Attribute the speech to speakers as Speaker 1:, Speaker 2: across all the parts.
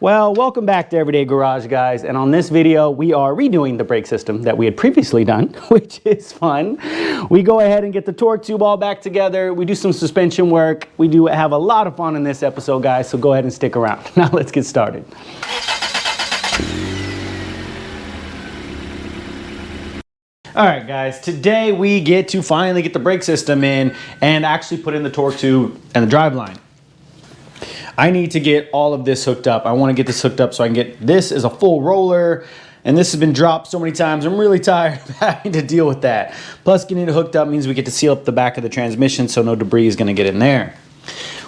Speaker 1: Well, welcome back to Everyday Garage, guys. And on this video, we are redoing the brake system that we had previously done, which is fun. We go ahead and get the torque tube all back together. We do some suspension work. We do have a lot of fun in this episode, guys, so go ahead and stick around. Now let's get started. All right, guys, today we get to finally get the brake system in and actually put in the torque tube and the driveline. I need to get all of this hooked up. I want to get this hooked up so I can get this as a full roller, and this has been dropped so many times. I'm really tired of having to deal with that. Plus, getting it hooked up means we get to seal up the back of the transmission so no debris is going to get in there.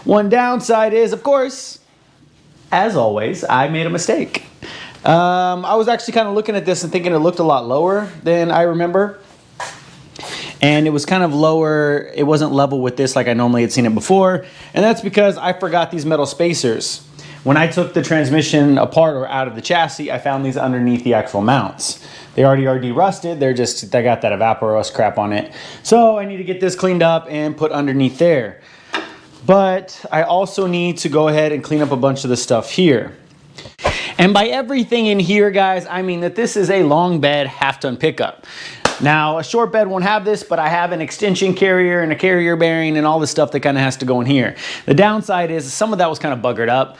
Speaker 1: One downside is, of course, as always, I made a mistake. I was actually kind of looking at this and thinking it looked a lot lower than I remember. And it was kind of lower, it wasn't level with this like I normally had seen it before. And that's because I forgot these metal spacers. When I took the transmission apart or out of the chassis, I found these underneath the actual mounts. They already are de-rusted, they got that Evaporust crap on it. So I need to get this cleaned up and put underneath there. But I also need to go ahead and clean up a bunch of the stuff here. And by everything in here, guys, I mean that this is a long bed half-ton pickup. Now, a short bed won't have this, but I have an extension carrier and a carrier bearing and all this stuff that kind of has to go in here. The downside is some of that was kind of buggered up.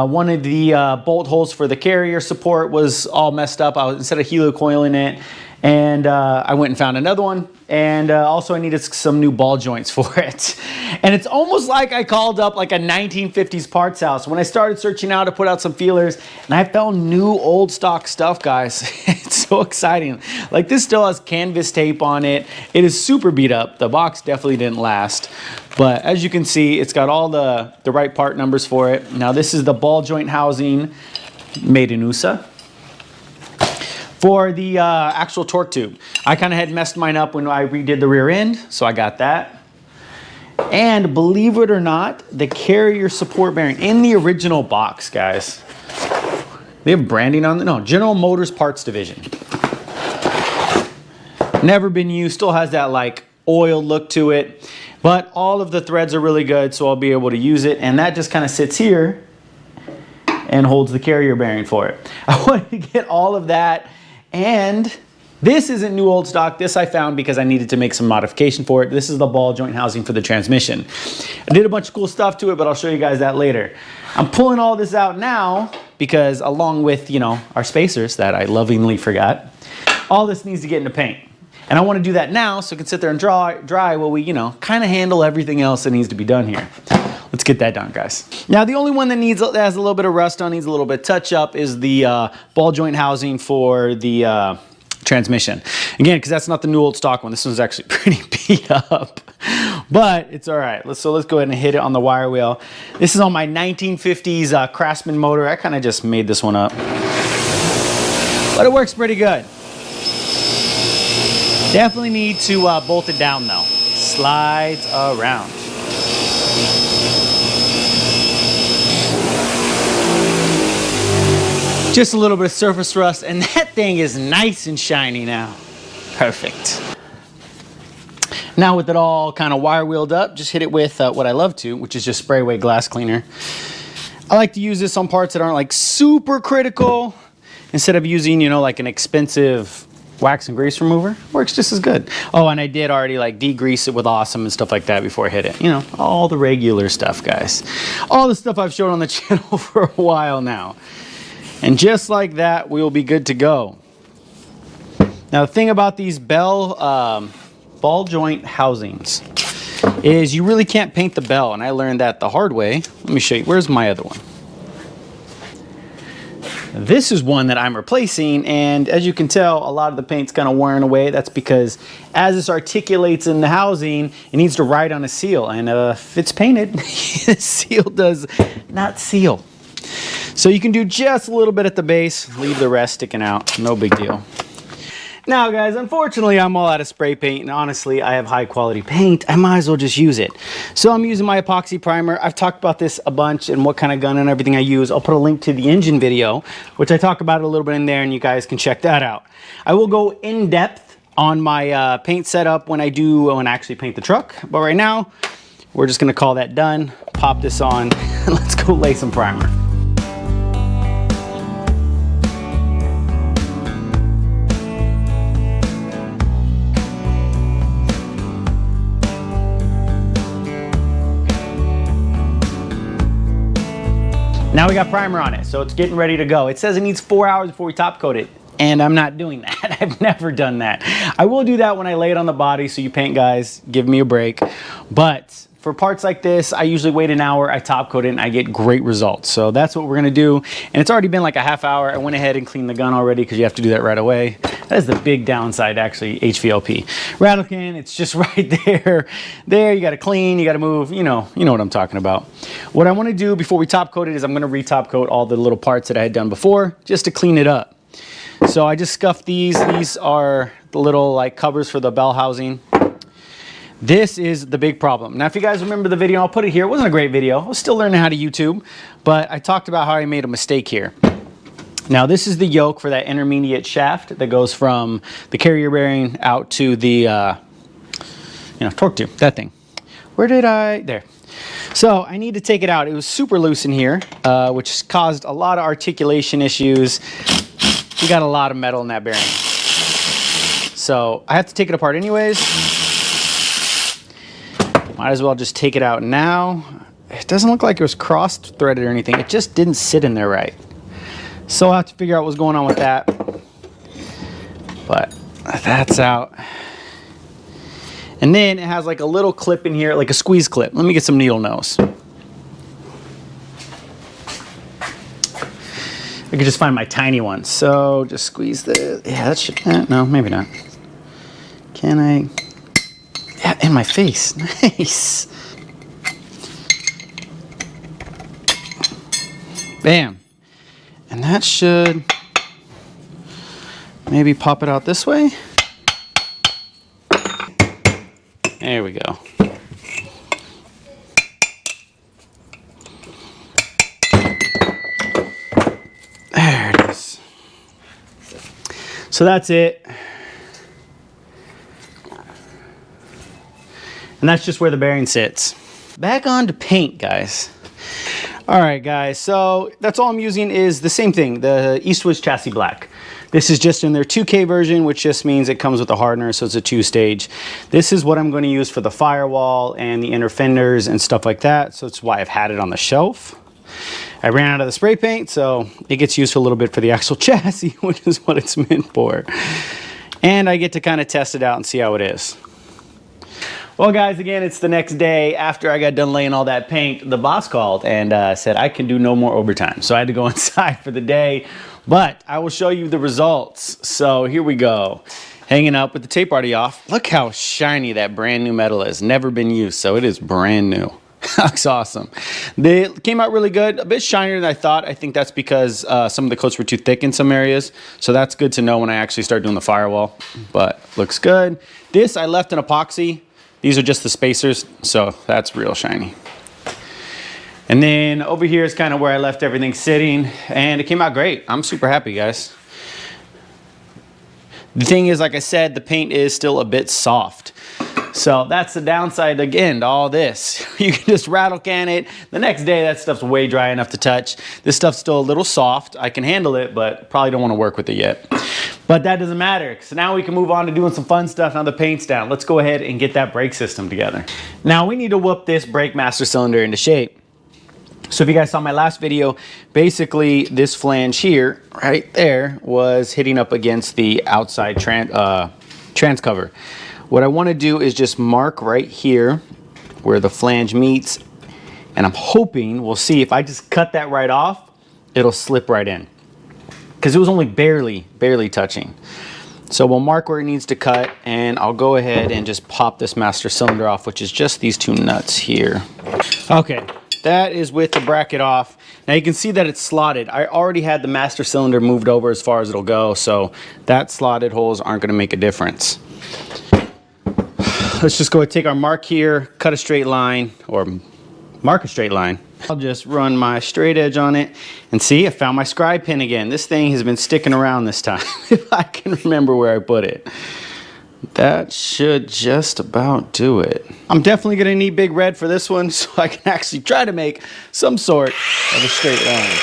Speaker 1: One of the bolt holes for the carrier support was all messed up. Instead of helicoiling it, and I went and found another one. And also I needed some new ball joints for it. And it's almost like I called up like a 1950s parts house. When I started searching out to put out some feelers, and I found new old stock stuff, guys. It's so exciting. Like this still has canvas tape on it. It is super beat up. The box definitely didn't last. But as you can see, it's got all the right part numbers for it. Now this is the ball joint housing made in USA. For the actual torque tube, I kind of had messed mine up when I redid the rear end, so I got that. And believe it or not, the carrier support bearing in the original box, guys. They have branding on the, no, General Motors Parts Division. Never been used, still has that like oil look to it, but all of the threads are really good, so I'll be able to use it. And that just kind of sits here and holds the carrier bearing for it. I wanted to get all of that. And this isn't new old stock. This I found because I needed to make some modification for it. This is the ball joint housing for the transmission. I did a bunch of cool stuff to it, but I'll show you guys that later. I'm pulling all this out now because along with, you know, our spacers that I lovingly forgot, all this needs to get into paint. And I want to do that now so it can sit there and dry while we, you know, kind of handle everything else that needs to be done here. Let's get that done, guys. Now, the only one that has a little bit of rust on, needs a little bit of touch up is the ball joint housing for the transmission. Again, because that's not the new old stock one. This one's actually pretty beat up, but it's all right. So let's go ahead and hit it on the wire wheel. This is on my 1950s Craftsman motor. I kind of just made this one up, but it works pretty good. Definitely need to bolt it down though. Slides around. Just a little bit of surface rust, and that thing is nice and shiny now. Perfect. Now with it all kind of wire wheeled up, just hit it with what I love to, which is just spray away glass cleaner. I like to use this on parts that aren't like super critical, instead of using, you know, like an expensive wax and grease remover. Works just as good. Oh, and I did already like degrease it with Awesome and stuff like that before I hit it. You know, all the regular stuff, guys. All the stuff I've shown on the channel for a while now. And just like that, we will be good to go. Now, the thing about these ball joint housings is you really can't paint the bell, and I learned that the hard way. Let me show you. Where's my other one? This is one that I'm replacing, and as you can tell, a lot of the paint's kind of wearing away. That's because as this articulates in the housing, it needs to ride on a seal, and if it's painted, the seal does not seal. So you can do just a little bit at the base, leave the rest sticking out, no big deal. Now guys, unfortunately I'm all out of spray paint, and honestly I have high quality paint. I might as well just use it. So I'm using my epoxy primer. I've talked about this a bunch and what kind of gun and everything I use. I'll put a link to the engine video, which I talk about it a little bit in there, and you guys can check that out. I will go in depth on my paint setup when I actually paint the truck, but right now we're just gonna call that done. Pop this on and let's go lay some primer. Now we got primer on it, so it's getting ready to go. It says it needs 4 hours before we top coat it, and I'm not doing that. I've never done that. I will do that when I lay it on the body, so you paint guys, give me a break. But for parts like this, I usually wait an hour, I top coat it, and I get great results. So that's what we're gonna do. And it's already been like a half hour. I went ahead and cleaned the gun already because you have to do that right away. That is the big downside, actually, HVLP. Rattle can, it's just right there. There, you gotta clean, you gotta move, you know what I'm talking about. What I wanna do before we top coat it is I'm gonna re-top coat all the little parts that I had done before, just to clean it up. So I just scuffed these. These are the little like covers for the bell housing. This is the big problem. Now, if you guys remember the video, I'll put it here. It wasn't a great video. I was still learning how to YouTube, but I talked about how I made a mistake here. Now, this is the yoke for that intermediate shaft that goes from the carrier bearing out to the, torque tube, that thing. Where did I, there. So I need to take it out. It was super loose in here, which caused a lot of articulation issues. We got a lot of metal in that bearing. So I have to take it apart anyways. Might as well just take it out now. It doesn't look like it was cross-threaded or anything. It just didn't sit in there right. So I'll have to figure out what's going on with that. But that's out. And then it has like a little clip in here, like a squeeze clip. Let me get some needle nose. I could just find my tiny one. So just squeeze this. Yeah, that should, no, maybe not. Can I? Yeah, in my face. Nice. Bam. And that should maybe pop it out this way. There we go. There it is. So that's it. And that's just where the bearing sits. Back on to paint, guys. All right, guys, so that's all I'm using is the same thing, the Eastwood Chassis Black. This is just in their 2K version, which just means it comes with a hardener, so it's a 2-stage. This is what I'm going to use for the firewall and the inner fenders and stuff like that, so it's why I've had it on the shelf. I ran out of the spray paint, so it gets used a little bit for the actual chassis, which is what it's meant for. And I get to kind of test it out and see how it is. Well, guys, again, it's the next day after I got done laying all that paint. The boss called and said I can do no more overtime. So I had to go inside for the day, but I will show you the results. So here we go. Hanging up with the tape already off. Look how shiny that brand new metal is. Never been used, so it is brand new. Looks awesome. They came out really good, a bit shinier than I thought. I think that's because some of the coats were too thick in some areas. So that's good to know when I actually start doing the firewall, but looks good. This I left in epoxy. These are just the spacers, so that's real shiny. And then over here is kind of where I left everything sitting, and it came out great. I'm super happy, guys. The thing is, like I said, the paint is still a bit soft. So that's the downside, again, to all this. You can just rattle can it. The next day, that stuff's way dry enough to touch. This stuff's still a little soft. I can handle it, but probably don't want to work with it yet. But that doesn't matter. So now we can move on to doing some fun stuff. Now the paint's down. Let's go ahead and get that brake system together. Now we need to whoop this brake master cylinder into shape. So if you guys saw my last video, basically this flange here, right there, was hitting up against the outside trans cover. What I want to do is just mark right here where the flange meets, and I'm hoping, we'll see, if I just cut that right off, it'll slip right in. Because it was only barely touching. So we'll mark where it needs to cut, and I'll go ahead and just pop this master cylinder off, which is just these two nuts here. Okay, that is with the bracket off. Now you can see that it's slotted. I already had the master cylinder moved over as far as it'll go, so that slotted holes aren't going to make a difference. Let's just go and take our mark here, cut a straight line, or mark a straight line. I'll just run my straight edge on it, and see, I found my scribe pin again. This thing has been sticking around this time, if I can remember where I put it. That should just about do it. I'm definitely gonna need big red for this one, so I can actually try to make some sort of a straight line.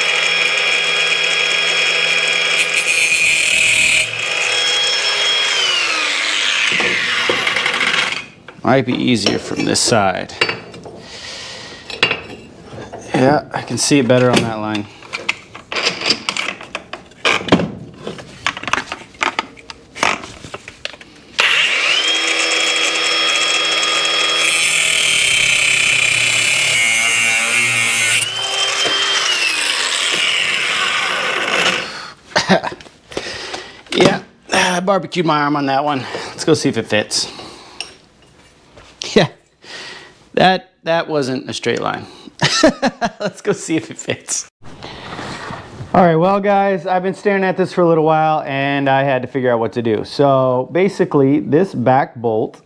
Speaker 1: Might be easier from this side. Yeah, I can see it better on that line.
Speaker 2: Yeah, I barbecued my arm on that one. Let's go see if it fits. Yeah, that wasn't a straight line. Let's go see if it fits. All right, well guys, I've been staring at this for a little while and I had to figure out what to do. So basically this back bolt,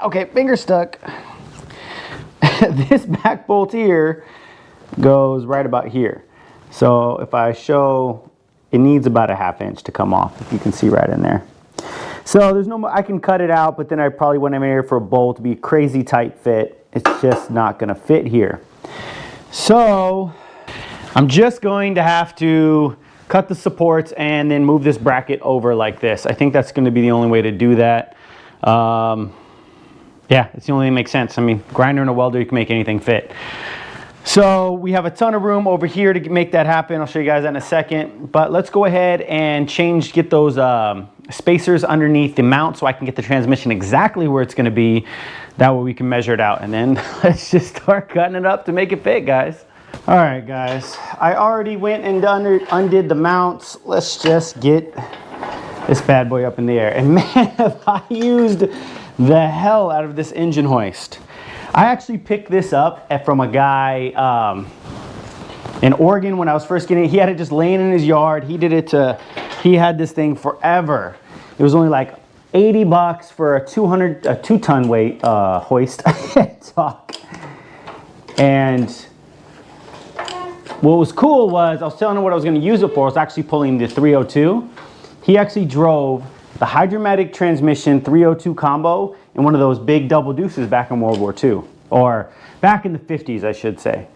Speaker 2: okay, finger stuck. This back bolt here goes right about here. So if I show, it needs about a 1/2 inch to come off, if you can see right in there. So there's no, I can cut it out, but then I probably went in here for a bolt to be a crazy tight fit. It's just not gonna fit here. So I'm just going to have to cut the supports and then move this bracket over like this. I think that's going to be the only way to do that. Yeah, it's the only thing that makes sense. I mean, grinder and a welder, you can make anything fit. So we have a ton of room over here to make that happen. I'll show you guys that in a second. But let's go ahead and get those spacers underneath the mount so I can get the transmission exactly where it's going to be. That way we can measure it out. And then let's just start cutting it up to make it fit, guys. All right, guys, I already went and undid the mounts. Let's just get this bad boy up in the air. And man, have I used the hell out of this engine hoist. I actually picked this up from a guy in Oregon when I was first getting it. He had it just laying in his yard. He had this thing forever. It was only like 80 bucks for a 2-ton weight hoist. Talk. And what was cool was, I was telling him what I was going to use it for. I was actually pulling the 302. He actually drove the Hydromatic transmission 302 combo in one of those big double deuces back in World War II. Or back in the 50s, I should say.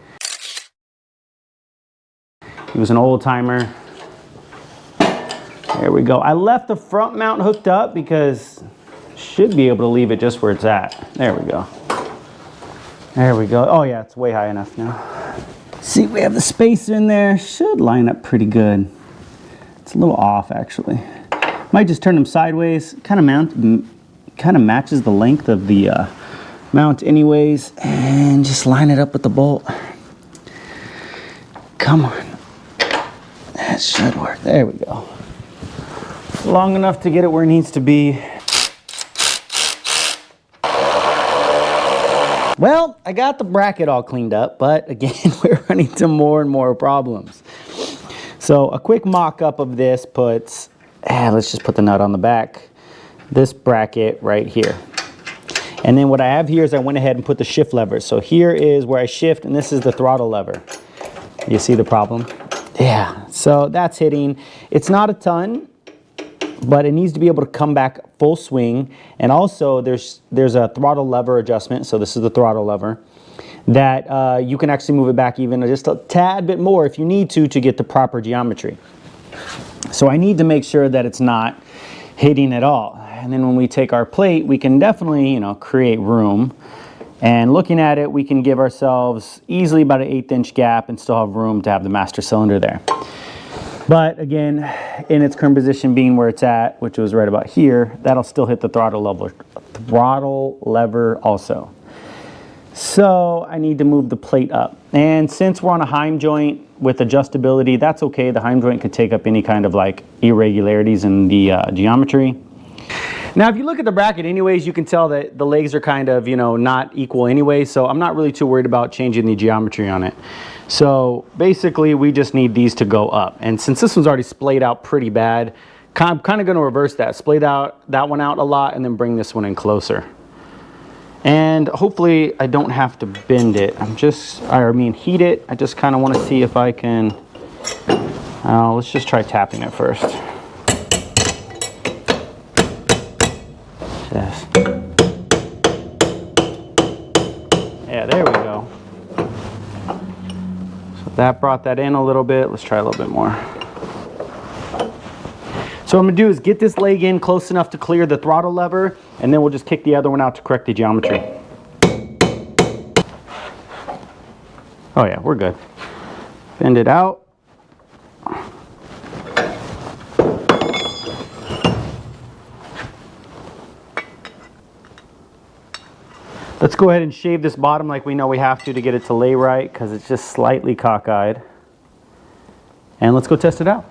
Speaker 2: He was an old timer. There we go. I left the front mount hooked up because I should be able to leave it just where it's at. There we go. There we go. Oh yeah, it's way high enough now. See, we have the spacer in there. Should line up pretty good. It's a little off, actually. Might just turn them sideways. Kind of matches the length of the mount anyways. And just line it up with the bolt. Come on. That should work. There we go. Long enough to get it where it needs to be. Well, I got the bracket all cleaned up, but again, we're running into more and more problems. So a quick mock-up of this puts, let's just put the nut on the back, this bracket right here. And then what I have here is I went ahead and put the shift levers. So here is where I shift, and this is the throttle lever. You see the problem? Yeah, so that's hitting. It's not a ton, but it needs to be able to come back full swing. And also there's a throttle lever adjustment. So this is the throttle lever that you can actually move it back even just a tad bit more if you need to get the proper geometry. So I need to make sure that it's not hitting at all. And then when we take our plate, we can definitely, create room. And looking at it, we can give ourselves easily about an 1/8 inch gap and still have room to have the master cylinder there. But again, in its current position being where it's at, which was right about here, that'll still hit the throttle lever also. So I need to move the plate up. And since we're on a Heim joint with adjustability, that's okay. The Heim joint could take up any kind of like irregularities in the geometry. Now, if you look at the bracket anyways, you can tell that the legs are kind of, not equal anyway. So I'm not really too worried about changing the geometry on it. So basically we just need these to go up. And since this one's already splayed out pretty bad, I'm kind of going to reverse that. Splay that one out a lot and then bring this one in closer. And hopefully I don't have to bend it. Heat it. I just kind of want to see if I can, let's just try tapping it first. Yes. Yeah, there we go. So that brought that in a little bit. Let's try a little bit more. So what I'm gonna do is get this leg in close enough to clear the throttle lever, and then we'll just kick the other one out to correct the geometry. Oh yeah, we're good. Bend it out. Let's go ahead and shave this bottom like we know we have to get it to lay right, because it's just slightly cockeyed. And let's go test it out.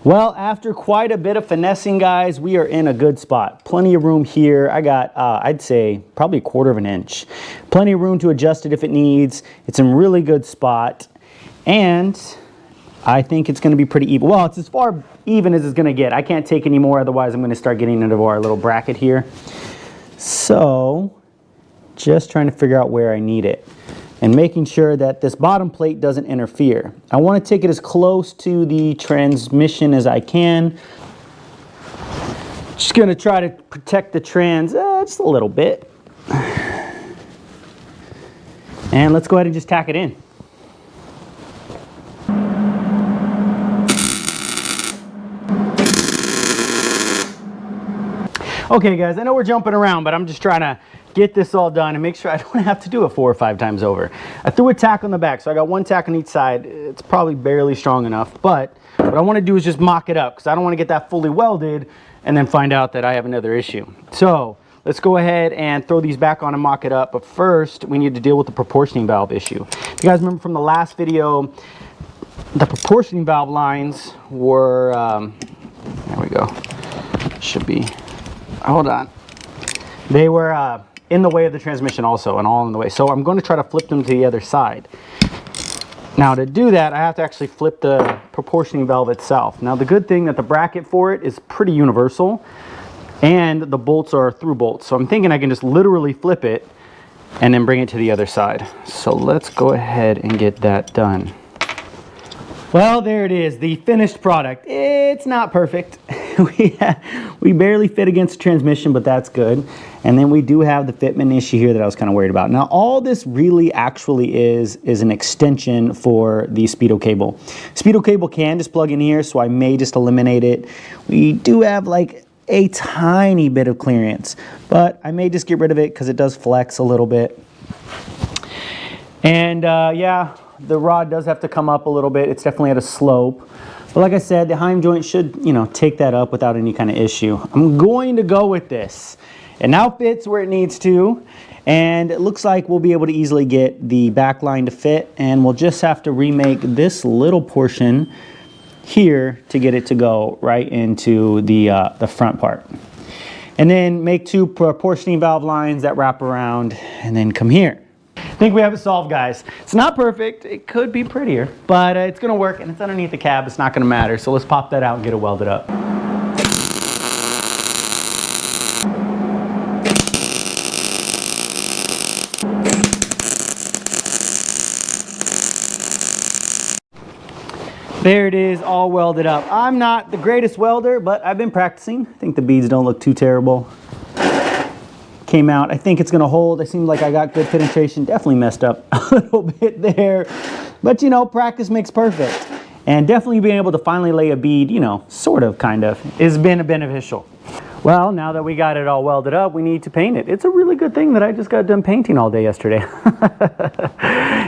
Speaker 2: Well, after quite a bit of finessing, guys, we are in a good spot. Plenty of room here. I got, I'd say, probably a 1/4 of an inch. Plenty of room to adjust it if it needs. It's in a really good spot. And I think it's going to be pretty even. Well, it's as far even as it's going to get. I can't take any more, otherwise I'm going to start getting into our little bracket here. So, just trying to figure out where I need it. And making sure that this bottom plate doesn't interfere. I want to take it as close to the transmission as I can. Just going to try to protect the trans just a little bit. And let's go ahead and just tack it in. Okay guys, I know we're jumping around, but I'm just trying to get this all done and make sure I don't have to do it 4 or 5 times over. I threw a tack on the back, so I got 1 tack on each side. It's probably barely strong enough, but what I want to do is just mock it up because I don't want to get that fully welded and then find out that I have another issue. So let's go ahead and throw these back on and mock it up, but first we need to deal with the proportioning valve issue. If you guys remember from the last video, the proportioning valve lines were, there we go, should be, hold on. They were in the way of the transmission also, and all in the way. So I'm going to try to flip them to the other side. Now to do that, I have to actually flip the proportioning valve itself. Now the good thing that the bracket for it is pretty universal, and the bolts are through bolts. So I'm thinking I can just literally flip it and then bring it to the other side. So let's go ahead and get that done. Well, there it is, the finished product. It's not perfect. We barely fit against the transmission, but that's good. And then we do have the fitment issue here that I was kind of worried about. Now, all this really actually is an extension for the Speedo cable. Speedo cable can just plug in here, so I may just eliminate it. We do have like a tiny bit of clearance, but I may just get rid of it because it does flex a little bit. And yeah, the rod does have to come up a little bit. It's definitely at a slope. But like I said, the heim joint should, you know, take that up without any kind of issue. I'm going to go with this. It now fits where it needs to. And it looks like we'll be able to easily get the back line to fit. And we'll just have to remake this little portion here to get it to go right into the front part. And then make 2 proportioning valve lines that wrap around and then come here. I think we have it solved, guys. It's not perfect. It could be prettier, but it's going to work, and it's underneath the cab. It's not going to matter. So let's pop that out and get it welded up. There it is, all welded up. I'm not the greatest welder, but I've been practicing. I think the beads don't look too terrible. Came out. I think it's going to hold. It seemed like I got good penetration. Definitely messed up a little bit there. But, you know, practice makes perfect. And definitely being able to finally lay a bead, you know, sort of, kind of, has been beneficial. Well, now that we got it all welded up, we need to paint it. It's a really good thing that I just got done painting all day yesterday.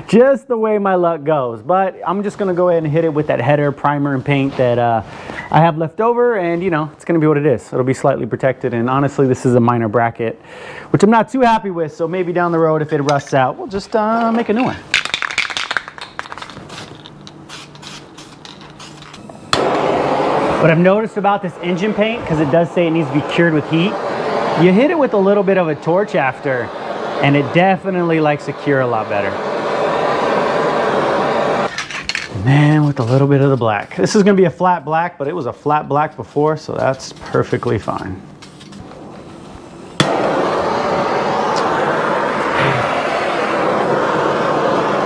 Speaker 2: Just the way my luck goes. But I'm just going to go ahead and hit it with that header, primer, and paint that I have left over. And, you know, it's going to be what it is. It'll be slightly protected. And honestly, this is a minor bracket, which I'm not too happy with. So maybe down the road, if it rusts out, we'll just make a new one. What I've noticed about this engine paint, because it does say it needs to be cured with heat, you hit it with a little bit of a torch after, and it definitely likes to cure a lot better. And then with a little bit of the black. This is going to be a flat black, but it was a flat black before, so that's perfectly fine.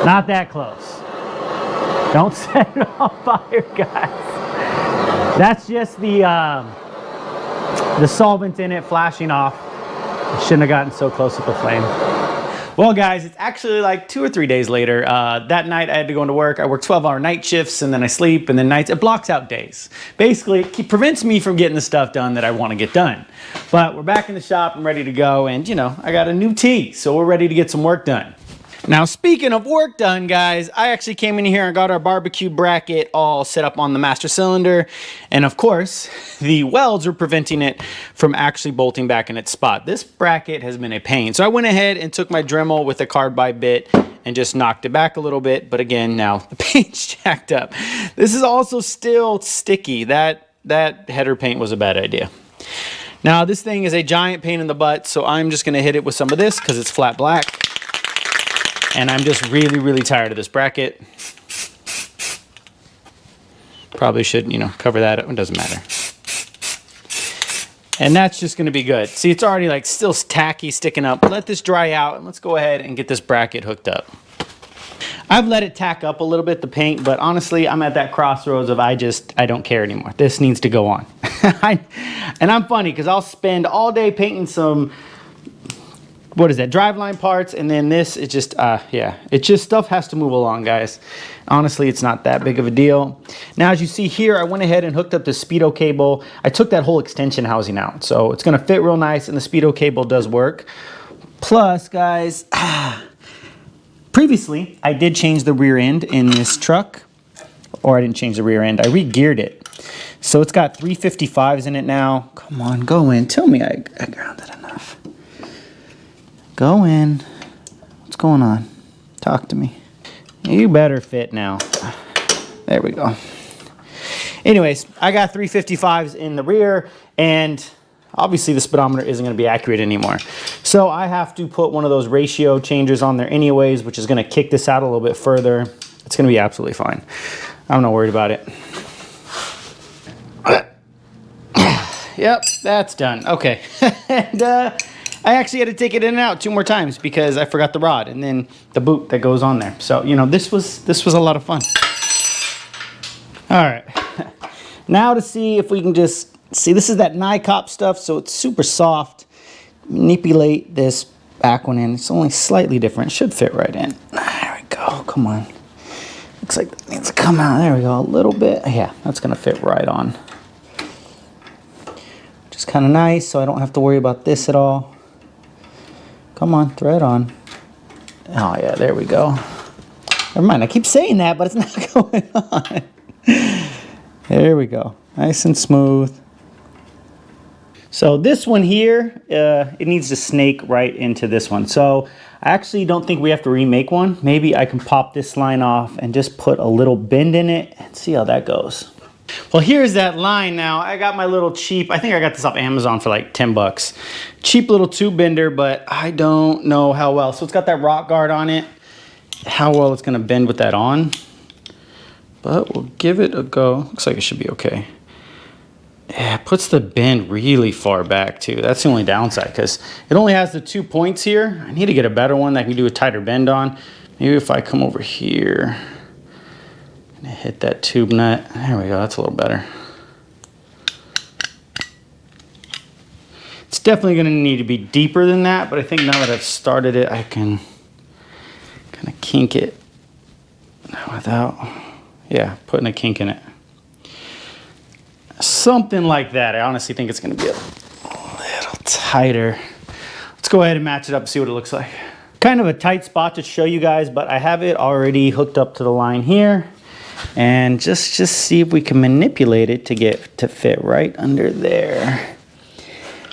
Speaker 2: Not that close. Don't set it on fire, guys. That's just the solvent in it flashing off. I shouldn't have gotten so close with the flame. Well, guys, it's actually like 2 or 3 days later. That night I had to go into work. I work 12-hour night shifts, and then I sleep, and then nights. It blocks out days. Basically, it prevents me from getting the stuff done that I want to get done. But we're back in the shop. I'm ready to go, and, you know, I got a new tee, so we're ready to get some work done.
Speaker 1: Now, speaking of work done, guys, I actually came in here and got our barbecue bracket all set up on the master cylinder. And of course, the welds are preventing it from actually bolting back in its spot. This bracket has been a pain. So I went ahead and took my Dremel with a carbide bit and just knocked it back a little bit. But again, now the paint's jacked up. This is also still sticky. That header paint was a bad idea. Now, this thing is a giant pain in the butt, so I'm just gonna hit it with some of this because it's flat black. And I'm just really, really tired of this bracket. Probably should, you know, cover that up. It doesn't matter. And that's just going to be good. See, it's already like still tacky, sticking up. Let this dry out, and let's go ahead and get this bracket hooked up. I've let it tack up a little bit, the paint, but honestly, I'm at that crossroads of I don't care anymore. This needs to go on. And I'm funny because I'll spend all day painting some, what is that, driveline parts, and then this, it just, yeah. It just, stuff has to move along, guys. Honestly, it's not that big of a deal. Now, as you see here, I went ahead and hooked up the Speedo cable. I took that whole extension housing out, so it's gonna fit real nice, and the Speedo cable does work. Plus, guys, previously, I did change the rear end in this truck, or I didn't change the rear end, I re-geared it. So it's got 355s in it now. Come on, go in, tell me I grounded enough. Go in. What's going on? Talk to me. You better fit now. There we go. Anyways, I got 355s in the rear, and obviously the speedometer isn't going to be accurate anymore. So I have to put one of those ratio changers on there anyways, which is going to kick this out a little bit further. It's going to be absolutely fine. I'm not worried about it. Yep, that's done. Okay. And I actually had to take it in and out 2 more times because I forgot the rod and then the boot that goes on there. So, you know, this was a lot of fun. All right. Now to see if we can just see, this is that NICOP stuff, so it's super soft. Manipulate this back one in. It's only slightly different. It should fit right in. There we go. Come on. Looks like it needs to come out. There we go. A little bit. Yeah, that's going to fit right on. Which is kind of nice, so I don't have to worry about this at all. Come on, thread on. Oh yeah, there we go. Never mind, I keep saying that, but it's not going on. There we go, nice and smooth. So this one here, it needs to snake right into this one. So I actually don't think we have to remake one. Maybe I can pop this line off and just put a little bend in it and see how that goes. Well, here's that line now. I got my little cheap, I think I got this off Amazon for like 10 bucks. Cheap little tube bender, but I don't know how well. So it's got that rock guard on it. How well it's gonna bend with that on. But we'll give it a go. Looks like it should be okay. Yeah, it puts the bend really far back too. That's the only downside because it only has the 2 points here. I need to get a better one that I can do a tighter bend on. Maybe if I come over here. Hit that tube nut. There we go, that's a little better. It's definitely gonna need to be deeper than that, but I think now that I've started it, I can kind of kink it without, yeah, putting a kink in it. Something like that. I honestly think it's gonna be a little tighter. Let's go ahead and match it up and see what it looks like. Kind of a tight spot to show you guys, but I have it already hooked up to the line here. And just see if we can manipulate it to get to fit right under there.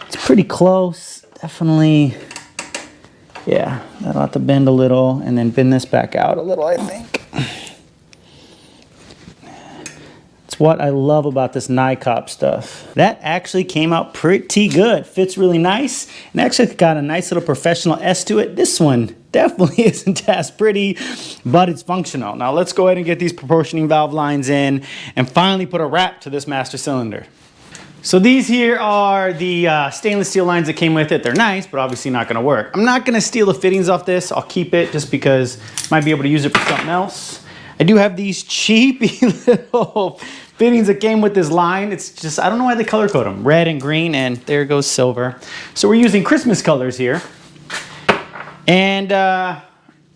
Speaker 1: It's pretty close, definitely. Yeah, that'll have to bend a little and then bend this back out a little, I think. It's what I love about this NICOP stuff. That actually came out pretty good. Fits really nice and actually got a nice little professional S to it. This one definitely isn't as pretty, but it's functional. Now let's go ahead and get these proportioning valve lines in and finally put a wrap to this master cylinder. So these here are the stainless steel lines that came with it. They're nice, but obviously not gonna work. I'm not gonna steal the fittings off this. I'll keep it just because I might be able to use it for something else. I do have these cheapy little fittings that came with this line. It's just, I don't know why they color code them. Red and green, and there goes silver. So we're using Christmas colors here. And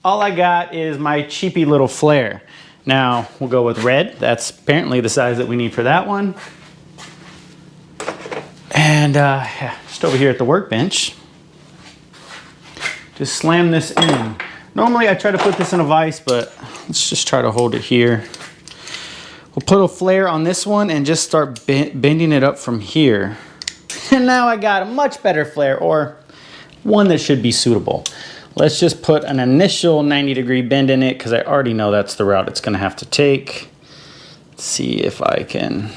Speaker 1: all I got is my cheapy little flare. Now we'll go with red. That's apparently the size that we need for that one. And yeah, just over here at the workbench, just slam this in. Normally I try to put this in a vise, but let's just try to hold it here. We'll put a flare on this one and just start bending it up from here. And now I got a much better flare, or one that should be suitable. Let's just put an initial 90-degree bend in it because I already know that's the route it's gonna have to take. Let's see if I can,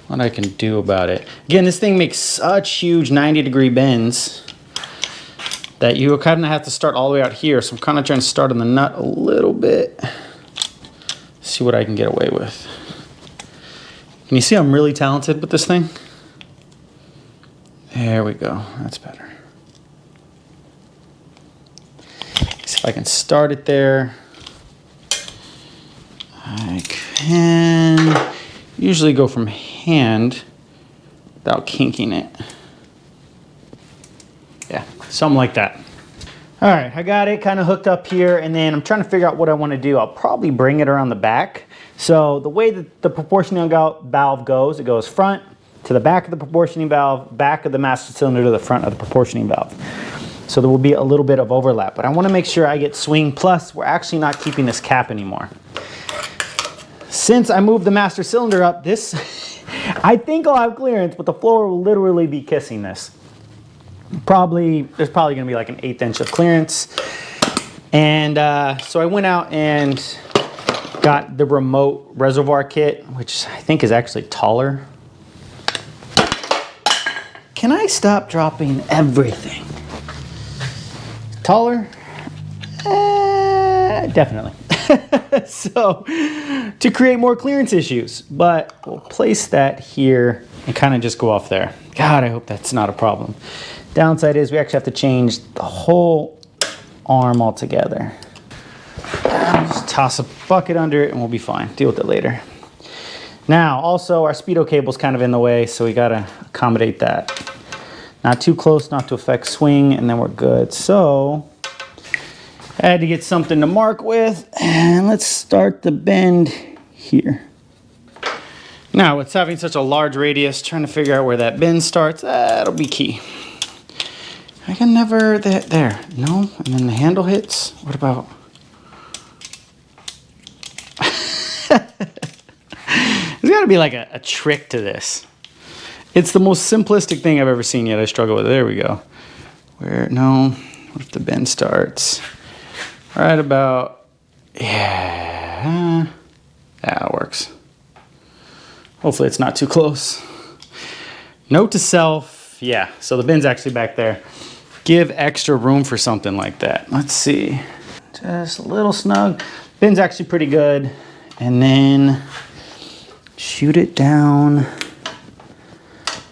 Speaker 1: what I can do about it. Again, this thing makes such huge 90-degree bends that you kind of have to start all the way out here. So I'm kind of trying to start on the nut a little bit. See what I can get away with. Can you see I'm really talented with this thing? There we go, that's better. See if I can start it there. I can usually go from hand without kinking it. Yeah, something like that. All right, I got it kind of hooked up here, and then I'm trying to figure out what I want to do. I'll probably bring it around the back. So the way that the proportioning valve goes, it goes front to the back of the proportioning valve, back of the master cylinder to the front of the proportioning valve. So there will be a little bit of overlap, but I want to make sure I get swing. Plus, we're actually not keeping this cap anymore. Since I moved the master cylinder up, this, I think I'll have clearance, but the floor will literally be kissing this. There's probably gonna be like an 1/8 inch of clearance. And so I went out and got the remote reservoir kit, which I think is actually taller. Can I stop dropping everything? Taller? Definitely. So, to create more clearance issues, but we'll place that here and kind of just go off there. God, I hope that's not a problem. Downside is we actually have to change the whole arm altogether. Just toss a bucket under it and we'll be fine. Deal with it later. Now, also our speedo cable's kind of in the way, so we gotta accommodate that. Not too close, not to affect swing, and then we're good. So, I had to get something to mark with, and let's start the bend here. Now, with having such a large radius, trying to figure out where that bend starts, that'll be key. I can never, there, no, and then the handle hits. What about? There's gotta be like a trick to this. It's the most simplistic thing I've ever seen, yet I struggle with it. There we go. Where, no, what if the bend starts? Right about, yeah, that works. Hopefully it's not too close. Note to self, yeah, so the bend's actually back there. Give extra room for something like that. Let's see, just a little snug. Bend's actually pretty good. And then shoot it down.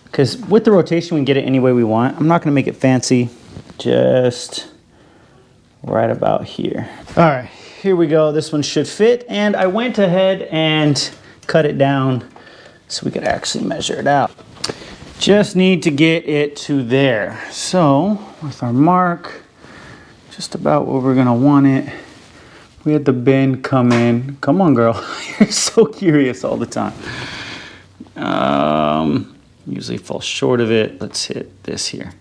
Speaker 1: Because with the rotation, we can get it any way we want. I'm not gonna make it fancy, just right about here. All right, here we go. This one should fit. And I went ahead and cut it down so we could actually measure it out. Just need to get it to there. So with our mark, just about where we're gonna want it. We had the bend come in. Come on, girl. You're so curious all the time. Usually fall short of it. Let's hit this here.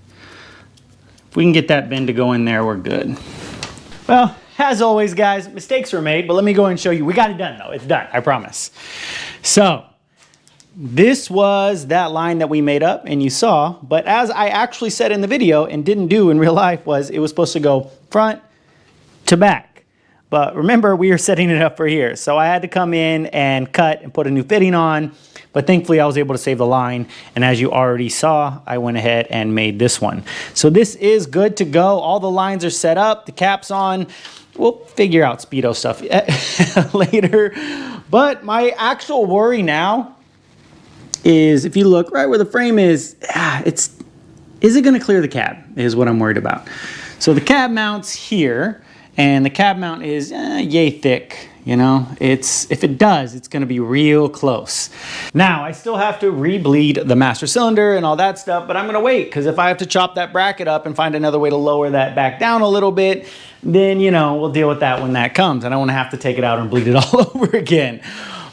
Speaker 1: If we can get that bend to go in there, we're good. Well, as always, guys, mistakes were made, but let me go and show you. We got it done, though. It's done, I promise. So, this was that line that we made up and you saw, but as I actually said in the video and didn't do in real life was it was supposed to go front to back. But remember, we were setting it up for here. So I had to come in and cut and put a new fitting on, but thankfully I was able to save the line. And as you already saw, I went ahead and made this one. So this is good to go. All the lines are set up, the cap's on. We'll figure out speedo stuff later. But my actual worry now is if you look right where the frame is, is it gonna clear the cab is what I'm worried about. So the cab mounts here and the cab mount is yay thick, you know? If it does, it's gonna be real close. Now, I still have to re-bleed the master cylinder and all that stuff, but I'm gonna wait because if I have to chop that bracket up and find another way to lower that back down a little bit, then, you know, we'll deal with that when that comes. I don't wanna have to take it out and bleed it all over again.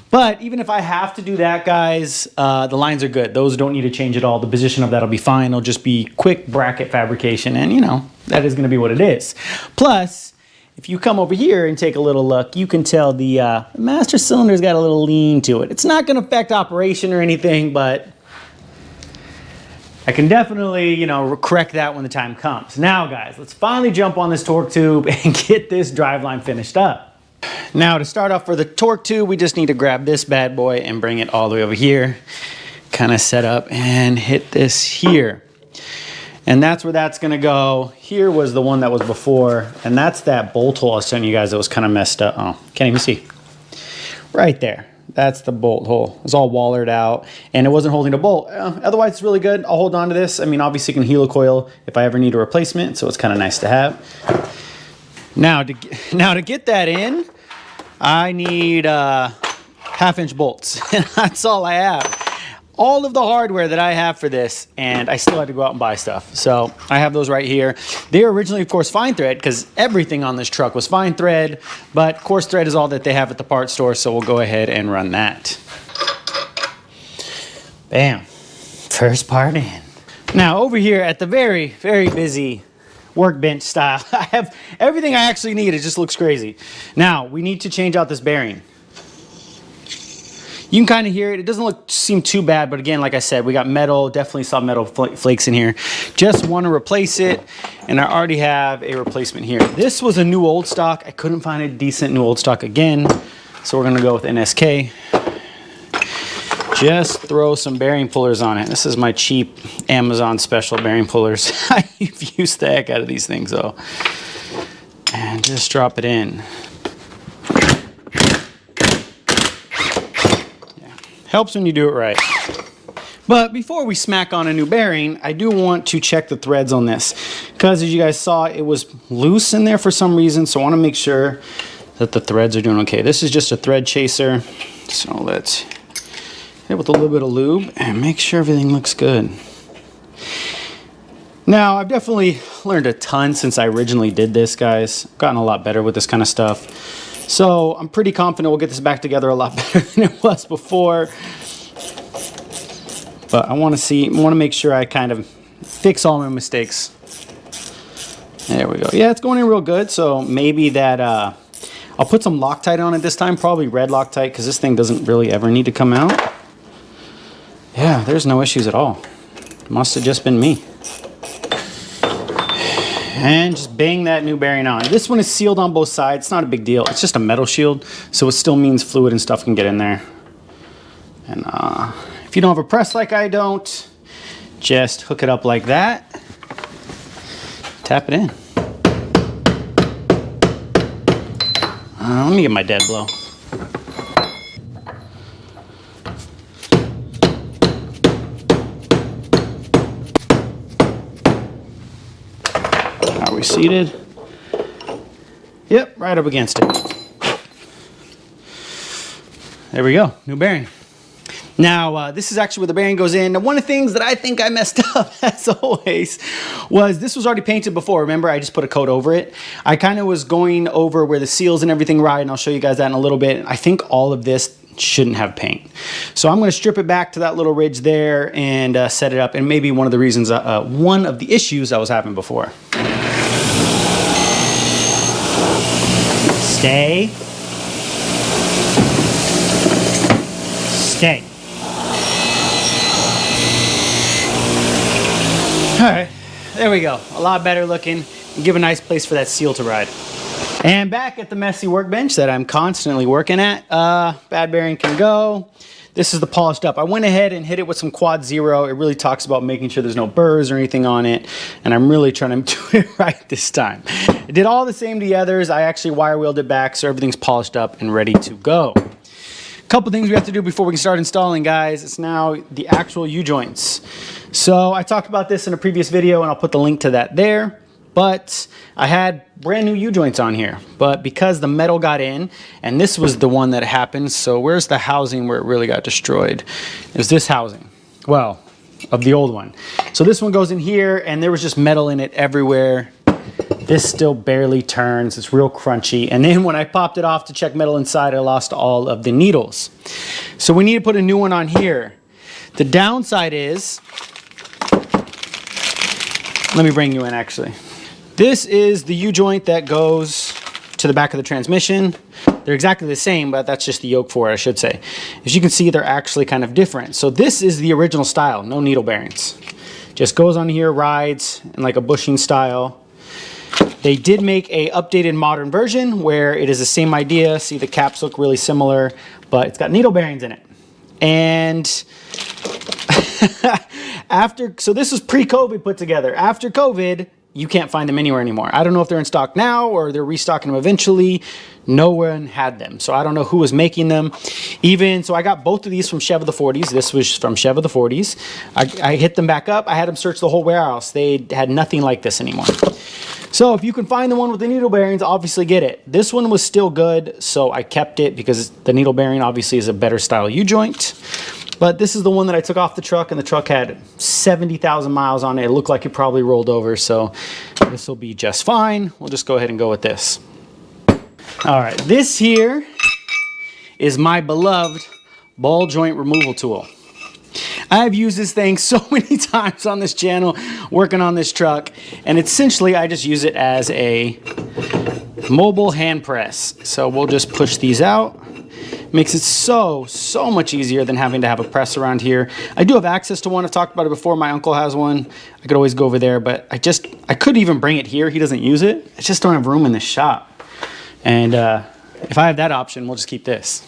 Speaker 1: But even if I have to do that, guys, the lines are good. Those don't need to change at all. The position of that'll be fine. It'll just be quick bracket fabrication, and you know, that is gonna be what it is. Plus, if you come over here and take a little look, you can tell the master cylinder's got a little lean to it. It's not gonna affect operation or anything, but I can definitely, you know, correct that when the time comes. Now, guys, let's finally jump on this torque tube and get this driveline finished up. Now, to start off for the torque tube, we just need to grab this bad boy and bring it all the way over here, kind of set up and hit this here. And that's where that's gonna go. Here was the one that was before, and that's that bolt hole I was telling you guys that was kind of messed up. Oh, can't even see. Right there. That's the bolt hole. It's all wallered out, and it wasn't holding the bolt. Otherwise, it's really good. I'll hold on to this. I mean, obviously, you can helicoil if I ever need a replacement, so it's kind of nice to have. Now to get that in, I need 1/2-inch bolts. That's all I have. All of the hardware that I have for this, and I still had to go out and buy stuff. So I have those right here. They were originally, of course, fine thread, because everything on this truck was fine thread, but coarse thread is all that they have at the parts store, so we'll go ahead and run that. Bam. First part in. Now over here at the very, very busy workbench style, I have everything I actually need. It just looks crazy. Now, we need to change out this bearing. You can kind of hear it. It doesn't seem too bad, but again, like I said, we got metal, definitely saw metal flakes in here. Just want to replace it, and I already have a replacement here. This was a new old stock. I couldn't find a decent new old stock again, so we're gonna go with NSK. Just throw some bearing pullers on it. This is my cheap Amazon special bearing pullers. I've used the heck out of these things though. And just drop it in. Helps when you do it right. But before we smack on a new bearing, I do want to check the threads on this, because as you guys saw, it was loose in there for some reason, so I want to make sure that the threads are doing okay. This is just a thread chaser, so let's hit it with a little bit of lube and make sure everything looks good. Now, I've definitely learned a ton since I originally did this, guys. I've gotten a lot better with this kind of stuff. So I'm pretty confident we'll get this back together a lot better than it was before. But I want to make sure I kind of fix all my mistakes. There we go. Yeah, it's going in real good. So maybe that, I'll put some Loctite on it this time, probably red Loctite, because this thing doesn't really ever need to come out. Yeah, there's no issues at all. Must have just been me. And just bang that new bearing on. This one is sealed on both sides. It's not a big deal. It's just a metal shield, so it still means fluid and stuff can get in there. And if you don't have a press like I don't, just hook it up like that. Tap it in. Let me get my dead blow. Are we seated? Yep, right up against it. There we go, new bearing. Now, this is actually where the bearing goes in. Now, one of the things that I think I messed up, as always, was this was already painted before. Remember, I just put a coat over it. I kind of was going over where the seals and everything ride, and I'll show you guys that in a little bit. I think all of this shouldn't have paint. So I'm going to strip it back to that little ridge there and set it up, and maybe one of the reasons, one of the issues I was having before. Stay. Stay. All right, there we go. A lot better looking. Give a nice place for that seal to ride. And back at the messy workbench that I'm constantly working at, bad bearing can go. This is the polished up. I went ahead and hit it with some Quad Zero. It really talks about making sure there's no burrs or anything on it. And I'm really trying to do it right this time. I did all the same to the others. I actually wire wheeled it back so everything's polished up and ready to go. Couple things we have to do before we can start installing, guys. It's now the actual U-joints. So I talked about this in a previous video, and I'll put the link to that there. But I had brand new U-joints on here, but because the metal got in, and this was the one that happened, so where's the housing where it really got destroyed? It was this housing, well, of the old one. So this one goes in here, and there was just metal in it everywhere.
Speaker 2: This still barely turns. It's real crunchy. And then when I popped it off to check metal inside, I lost all of the needles. So we need to put a new one on here. The downside is, let me bring you in actually. This is the U-joint that goes to the back of the transmission. They're exactly the same, but that's just the yoke for it, I should say. As you can see, they're actually kind of different. So this is the original style, no needle bearings. Just goes on here, rides in like a bushing style. They did make a updated modern version where it is the same idea. See, the caps look really similar, but it's got needle bearings in it. And so this was pre-COVID put together. After COVID, you can't find them anywhere anymore. I don't know if they're in stock now or they're restocking them eventually. No one had them. So I don't know who was making them. So I got both of these from Chev of the 40s. This was from Chev of the 40s. I hit them back up. I had them search the whole warehouse. They had nothing like this anymore. So if you can find the one with the needle bearings, obviously get it. This one was still good, so I kept it because the needle bearing obviously is a better style U-joint. But this is the one that I took off the truck, and the truck had 70,000 miles on it. It looked like it probably rolled over, so this will be just fine. We'll just go ahead and go with this. All right, this here is my beloved ball joint removal tool. I've used this thing so many times on this channel, working on this truck, and essentially I just use it as a mobile hand press. So we'll just push these out. Makes it so much easier than having to have a press around here. I do have access to one. I've talked about it before. My uncle has one. I could always go over there, but I could even bring it here. He doesn't use it. I just don't have room in this shop. And if I have that option, we'll just keep this.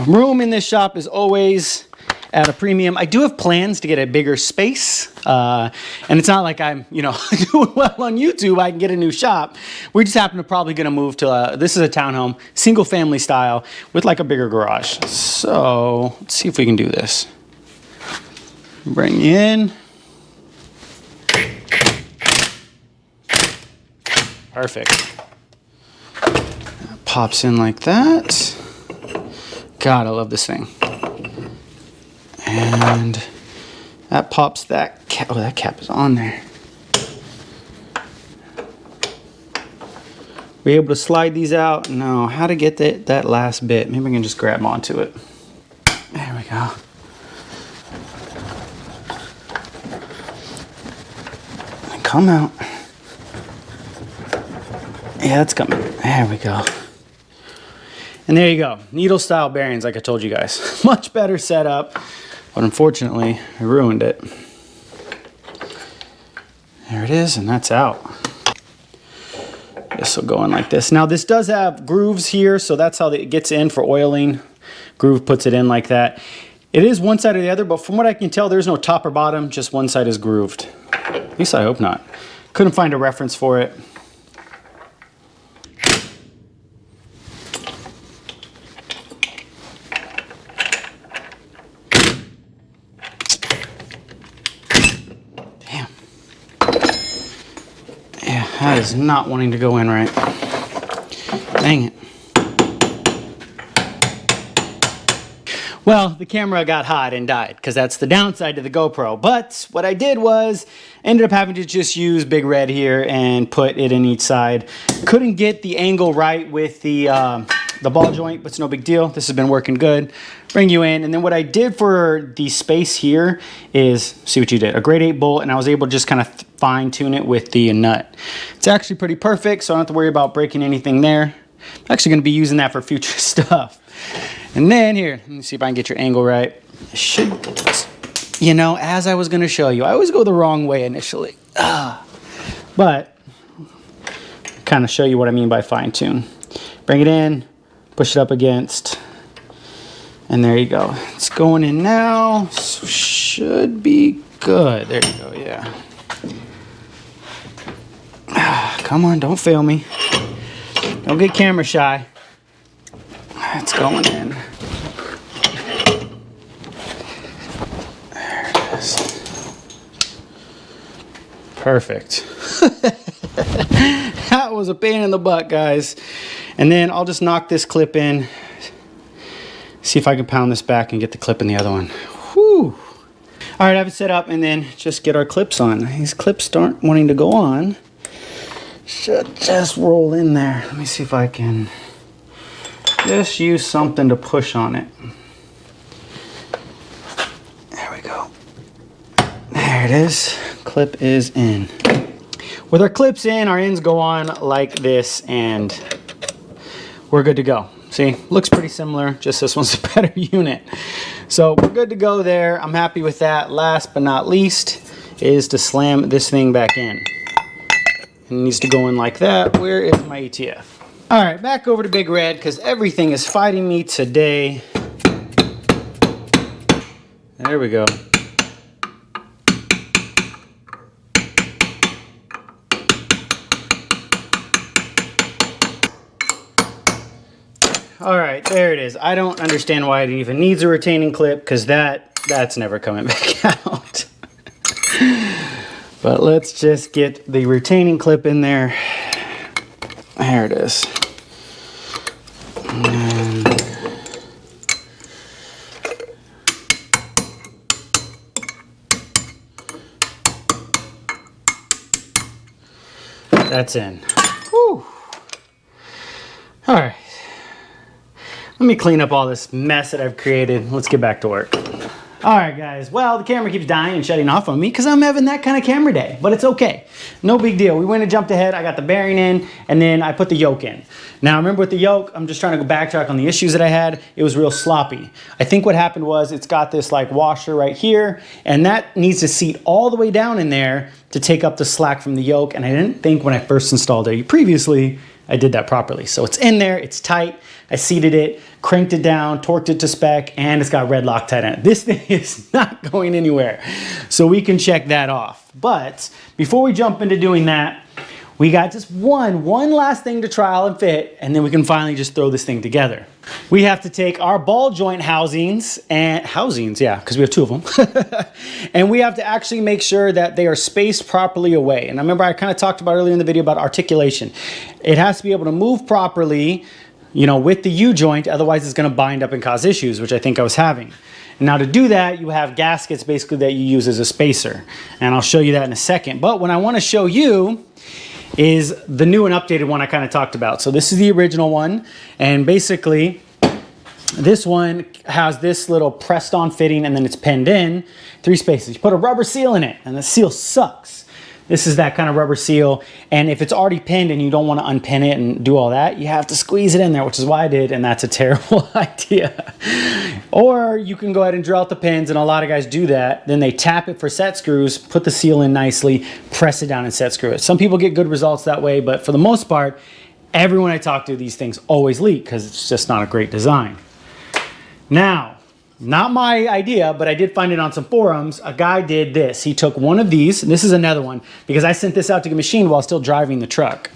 Speaker 2: Room in this shop is always at a premium. I do have plans to get a bigger space, and it's not like I'm, doing well on YouTube. I can get a new shop. We just happen to probably going to move to this is a townhome, single family style with like a bigger garage. So let's see if we can do this. Bring you in. Perfect. Pops in like that. God, I love this thing. And that pops that cap. Oh, that cap is on there. Be able to slide these out. No, how to get that last bit. Maybe I can just grab onto it. There we go. And come out. Yeah, it's coming. There we go. And there you go. Needle style bearings, like I told you guys. Much better setup. But unfortunately, I ruined it. There it is, and that's out. This will go in like this. Now, this does have grooves here, so that's how it gets in for oiling. Groove puts it in like that. It is one side or the other, but from what I can tell, there's no top or bottom, just one side is grooved. At least I hope not. Couldn't find a reference for it. That is not wanting to go in right. Dang it. Well, the camera got hot and died because that's the downside to the GoPro. But what I did was ended up having to just use Big Red here and put it in each side. Couldn't get the angle right with the ball joint, but it's no big deal. This has been working good. Bring you in, and then what I did for the space here is, see what you did, a grade 8 bolt, and I was able to just kind of fine tune it with the nut. It's actually pretty perfect, so I don't have to worry about breaking anything there. I'm actually going to be using that for future stuff. And then here, let me see if I can get your angle right. It should, as I was going to show you, I always go the wrong way initially. But kind of show you what I mean by fine tune. Bring it in, push it up against, and there you go. It's going in now, so should be good. There you go, yeah. Come on, don't fail me. Don't get camera shy. It's going in. There it is. Perfect. That was a pain in the butt, guys. And then I'll just knock this clip in. See if I can pound this back and get the clip in the other one. Whew. All right, I have it set up, and then just get our clips on. These clips aren't wanting to go on. should just roll in there. Let me see if I can just use something to push on it. There we go. There it is. Clip is in. With our clips in, our ends go on like this, and we're good to go. See, looks pretty similar, just this one's a better unit. So we're good to go there. I'm happy with that. Last but not least is to slam this thing back in. It needs to go in like that. Where is my ETF? All right, back over to Big Red, because everything is fighting me today. There we go. All right, there it is. I don't understand why it even needs a retaining clip, because that's never coming back out. But let's just get the retaining clip in there. There it is. And that's in. Whew. All right. Let me clean up all this mess that I've created. Let's get back to work. All right, guys. Well, the camera keeps dying and shutting off on me because I'm having that kind of camera day, but it's okay. No big deal. We went and jumped ahead. I got the bearing in, and then I put the yoke in. Now, remember with the yoke, I'm just trying to go backtrack on the issues that I had. It was real sloppy. I think what happened was it's got this like washer right here, and that needs to seat all the way down in there to take up the slack from the yoke, and I didn't think when I first installed it previously, I did that properly. So it's in there, it's tight. I seated it, cranked it down, torqued it to spec, and it's got red Loctite in it. This thing is not going anywhere. So we can check that off. But before we jump into doing that, we got just one last thing to trial and fit, and then we can finally just throw this thing together. We have to take our ball joint housings, yeah, because we have two of them. And we have to actually make sure that they are spaced properly away. And I remember I kind of talked about earlier in the video about articulation. It has to be able to move properly, you know, with the U-joint, otherwise it's gonna bind up and cause issues, which I think I was having. Now to do that, you have gaskets basically that you use as a spacer. And I'll show you that in a second. But what I wanna show you is the new and updated one I kind of talked about. So this is the original one, and basically this one has this little pressed on fitting, and then it's pinned in 3 spaces. You put a rubber seal in it, and the seal sucks. This is that kind of rubber seal, and if it's already pinned and you don't want to unpin it and do all that, you have to squeeze it in there, which is why I did, and that's a terrible idea. Or you can go ahead and drill out the pins, and a lot of guys do that. Then they tap it for set screws, put the seal in nicely, press it down and set screw it. Some people get good results that way, but for the most part, everyone I talk to, these things always leak because it's just not a great design. Now, not my idea, but I did find it on some forums. A guy did this. He took one of these, and this is another one, because I sent this out to get machined while still driving the truck.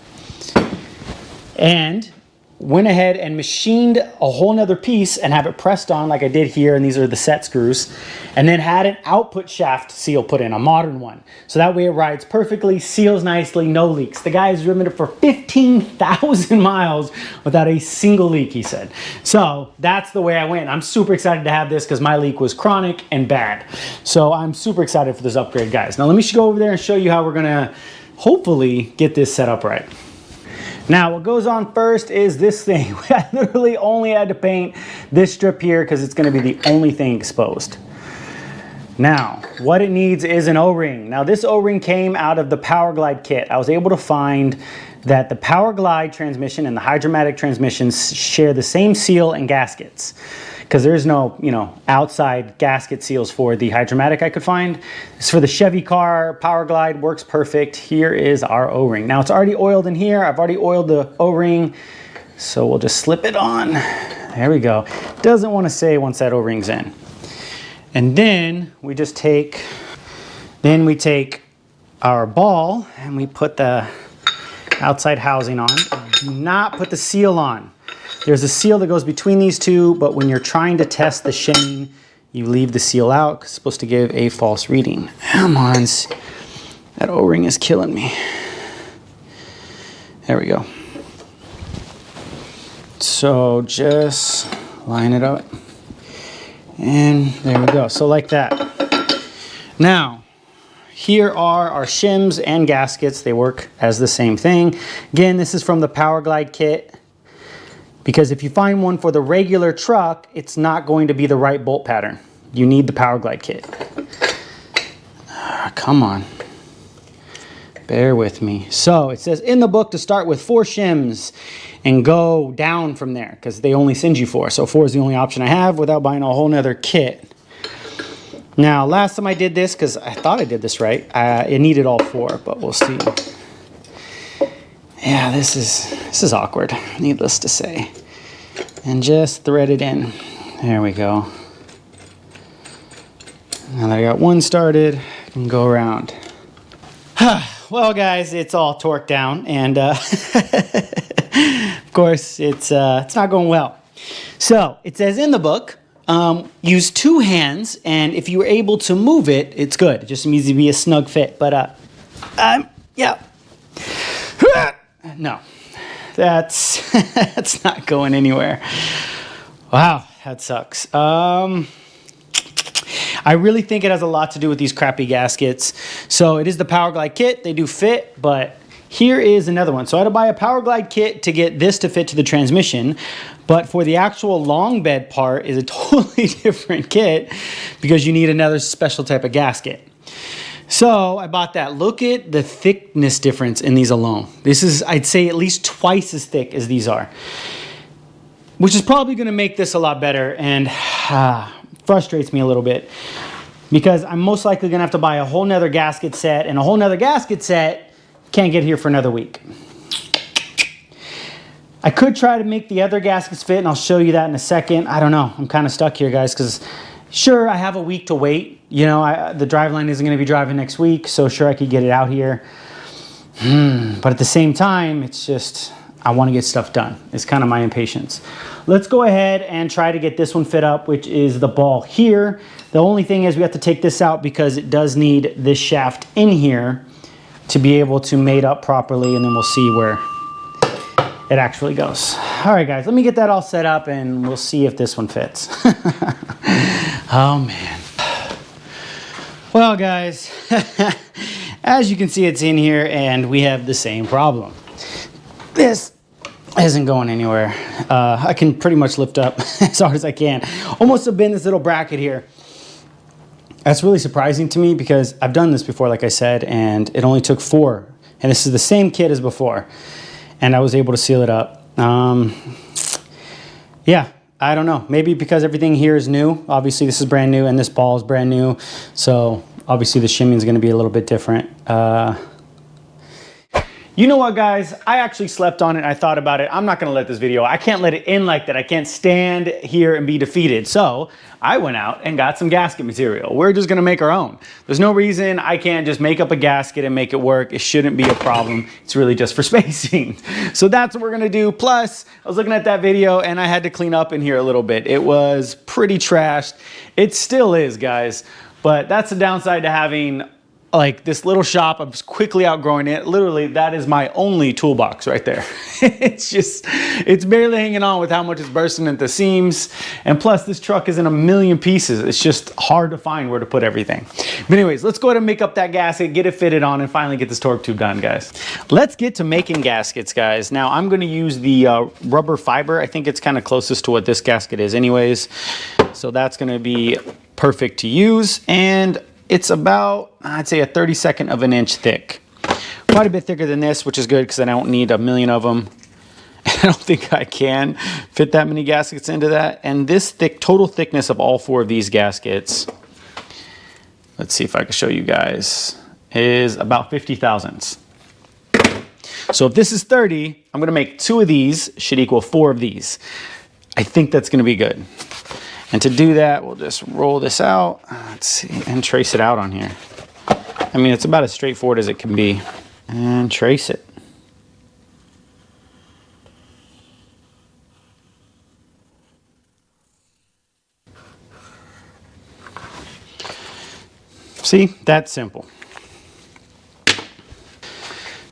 Speaker 2: And went ahead and machined a whole nother piece and have it pressed on like I did here, and these are the set screws, and then had an output shaft seal put in, a modern one. So that way it rides perfectly, seals nicely, no leaks. The guy has driven it for 15,000 miles without a single leak, he said. So that's the way I went. I'm super excited to have this because my leak was chronic and bad. So I'm super excited for this upgrade, guys. Now let me go over there and show you how we're gonna hopefully get this set up right. Now, what goes on first is this thing. I literally only had to paint this strip here because it's going to be the only thing exposed. Now, what it needs is an O-ring. Now, this O-ring came out of the Power Glide kit. I was able to find that the Power Glide transmission and the Hydromatic transmissions share the same seal and gaskets, because there's no, you know, outside gasket seals for the Hydromatic I could find. It's for the Chevy car. Power Glide works perfect. Here is our O-ring. Now it's already oiled in here. I've already oiled the O-ring, so we'll just slip it on. There we go. Doesn't want to say once that O-ring's in. And then we just take, our ball and we put the outside housing on. Do not put the seal on. There's a seal that goes between these two, but when you're trying to test the chain, you leave the seal out because it's supposed to give a false reading. Come on, that O-ring is killing me. There we go. So just line it up, and there we go. So like that. Now, here are our shims and gaskets. They work as the same thing. Again, this is from the Power Glide kit, because if you find one for the regular truck, it's not going to be the right bolt pattern. You need the Power Glide kit. Come on. Bear with me. So it says in the book to start with 4 shims and go down from there, because they only send you 4. So 4 is the only option I have without buying a whole nother kit. Now, last time I did this, because I thought I did this right, it needed all 4, but we'll see. Yeah, this is awkward, needless to say. And just thread it in. There we go. Now that I got one started, I can go around. Well, guys, it's all torqued down, and of course, it's not going well. So it says in the book, use 2 hands, and if you were able to move it, it's good. It just needs to be a snug fit. But yeah, no, that's that's not going anywhere. Wow, that sucks. I really think it has a lot to do with these crappy gaskets. So it is the Power Glide kit. They do fit, but here is another one. So I had to buy a Power Glide kit to get this to fit to the transmission, but for the actual long bed part is a totally different kit because you need another special type of gasket. So I bought that. Look at the thickness difference in these alone. This is, I'd say, at least twice as thick as these are, which is probably going to make this a lot better, and frustrates me a little bit because I'm most likely going to have to buy a whole nother gasket set, and a whole nother gasket set can't get here for another week. I could try to make the other gaskets fit, and I'll show you that in a second. I don't know. I'm kind of stuck here, guys, because sure, I have a week to wait. You know, the driveline isn't going to be driving next week, so sure, I could get it out here. But at the same time, it's just, I want to get stuff done. It's kind of my impatience. Let's go ahead and try to get this one fit up, which is the ball here. The only thing is we have to take this out because it does need this shaft in here to be able to mate up properly, and then we'll see where it actually goes. All right, guys, let me get that all set up and we'll see if this one fits. Oh, man. Well, guys, as you can see, it's in here and we have the same problem. This isn't going anywhere. I can pretty much lift up as hard as I can. Almost have been this little bracket here. That's really surprising to me because I've done this before, like I said, and it only took 4. And this is the same kit as before. And I was able to seal it up. Yeah, I don't know. Maybe because everything here is new. Obviously, this is brand new, and this ball is brand new. So obviously, the shimming is going to be a little bit different. You know what, guys? I actually slept on it. I thought about it. I'm not going to let this video. I can't let it end like that. I can't stand here and be defeated. So I went out and got some gasket material. We're just going to make our own. There's no reason I can't just make up a gasket and make it work. It shouldn't be a problem. It's really just for spacing. So that's what we're going to do. Plus, I was looking at that video and I had to clean up in here a little bit. It was pretty trashed. It still is, guys. But that's the downside to having like this little shop. I'm quickly outgrowing it. Literally, that is my only toolbox right there. It's barely hanging on with how much it's bursting at the seams. And plus, this truck is in a million pieces. It's just hard to find where to put everything. But anyways, let's go ahead and make up that gasket, get it fitted on, and finally get this torque tube done, guys. Let's get to making gaskets, guys. Now, I'm going to use the rubber fiber. I think it's kind of closest to what this gasket is anyways. So that's going to be perfect to use. And it's about, I'd say, a 32nd of an inch thick. Quite a bit thicker than this, which is good because I don't need a million of them. I don't think I can fit that many gaskets into that. And this total thickness of all 4 of these gaskets, let's see if I can show you guys, is about 50 thousandths. So if this is 30, I'm going to make 2 of these should equal 4 of these. I think that's going to be good. And to do that, we'll just roll this out, let's see, and trace it out on here. I mean, it's about as straightforward as it can be. And trace it. See, that's simple.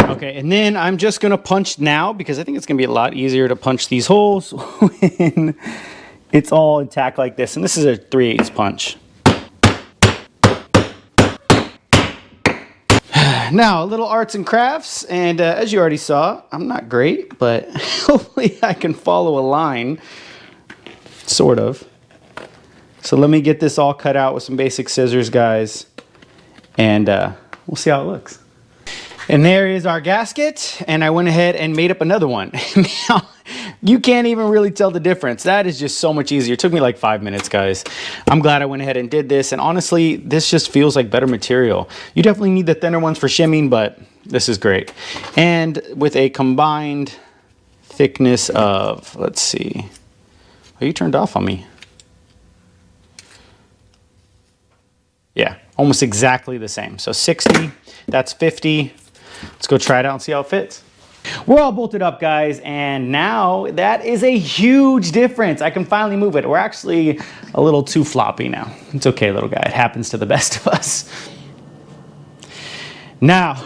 Speaker 2: Okay, and then I'm just gonna punch now because I think it's gonna be a lot easier to punch these holes when it's all intact like this. And this is a 3/8 punch. Now, a little arts and crafts, and as you already saw, I'm not great, but hopefully I can follow a line, sort of. So let me get this all cut out with some basic scissors, guys, and we'll see how it looks. And there is our gasket, and I went ahead and made up another one. Now, you can't even really tell the difference. That is just so much easier. It took me like 5 minutes, guys. I'm glad I went ahead and did this, and honestly, this just feels like better material. You definitely need the thinner ones for shimming, but this is great. And with a combined thickness of, let's see. Are you turned off on me? Yeah, almost exactly the same. So 60, that's 50. Let's go try it out and see how it fits. We're all bolted up, guys, and now that is a huge difference. I can finally move it. We're actually a little too floppy now. It's okay, little guy. It happens to the best of us. Now,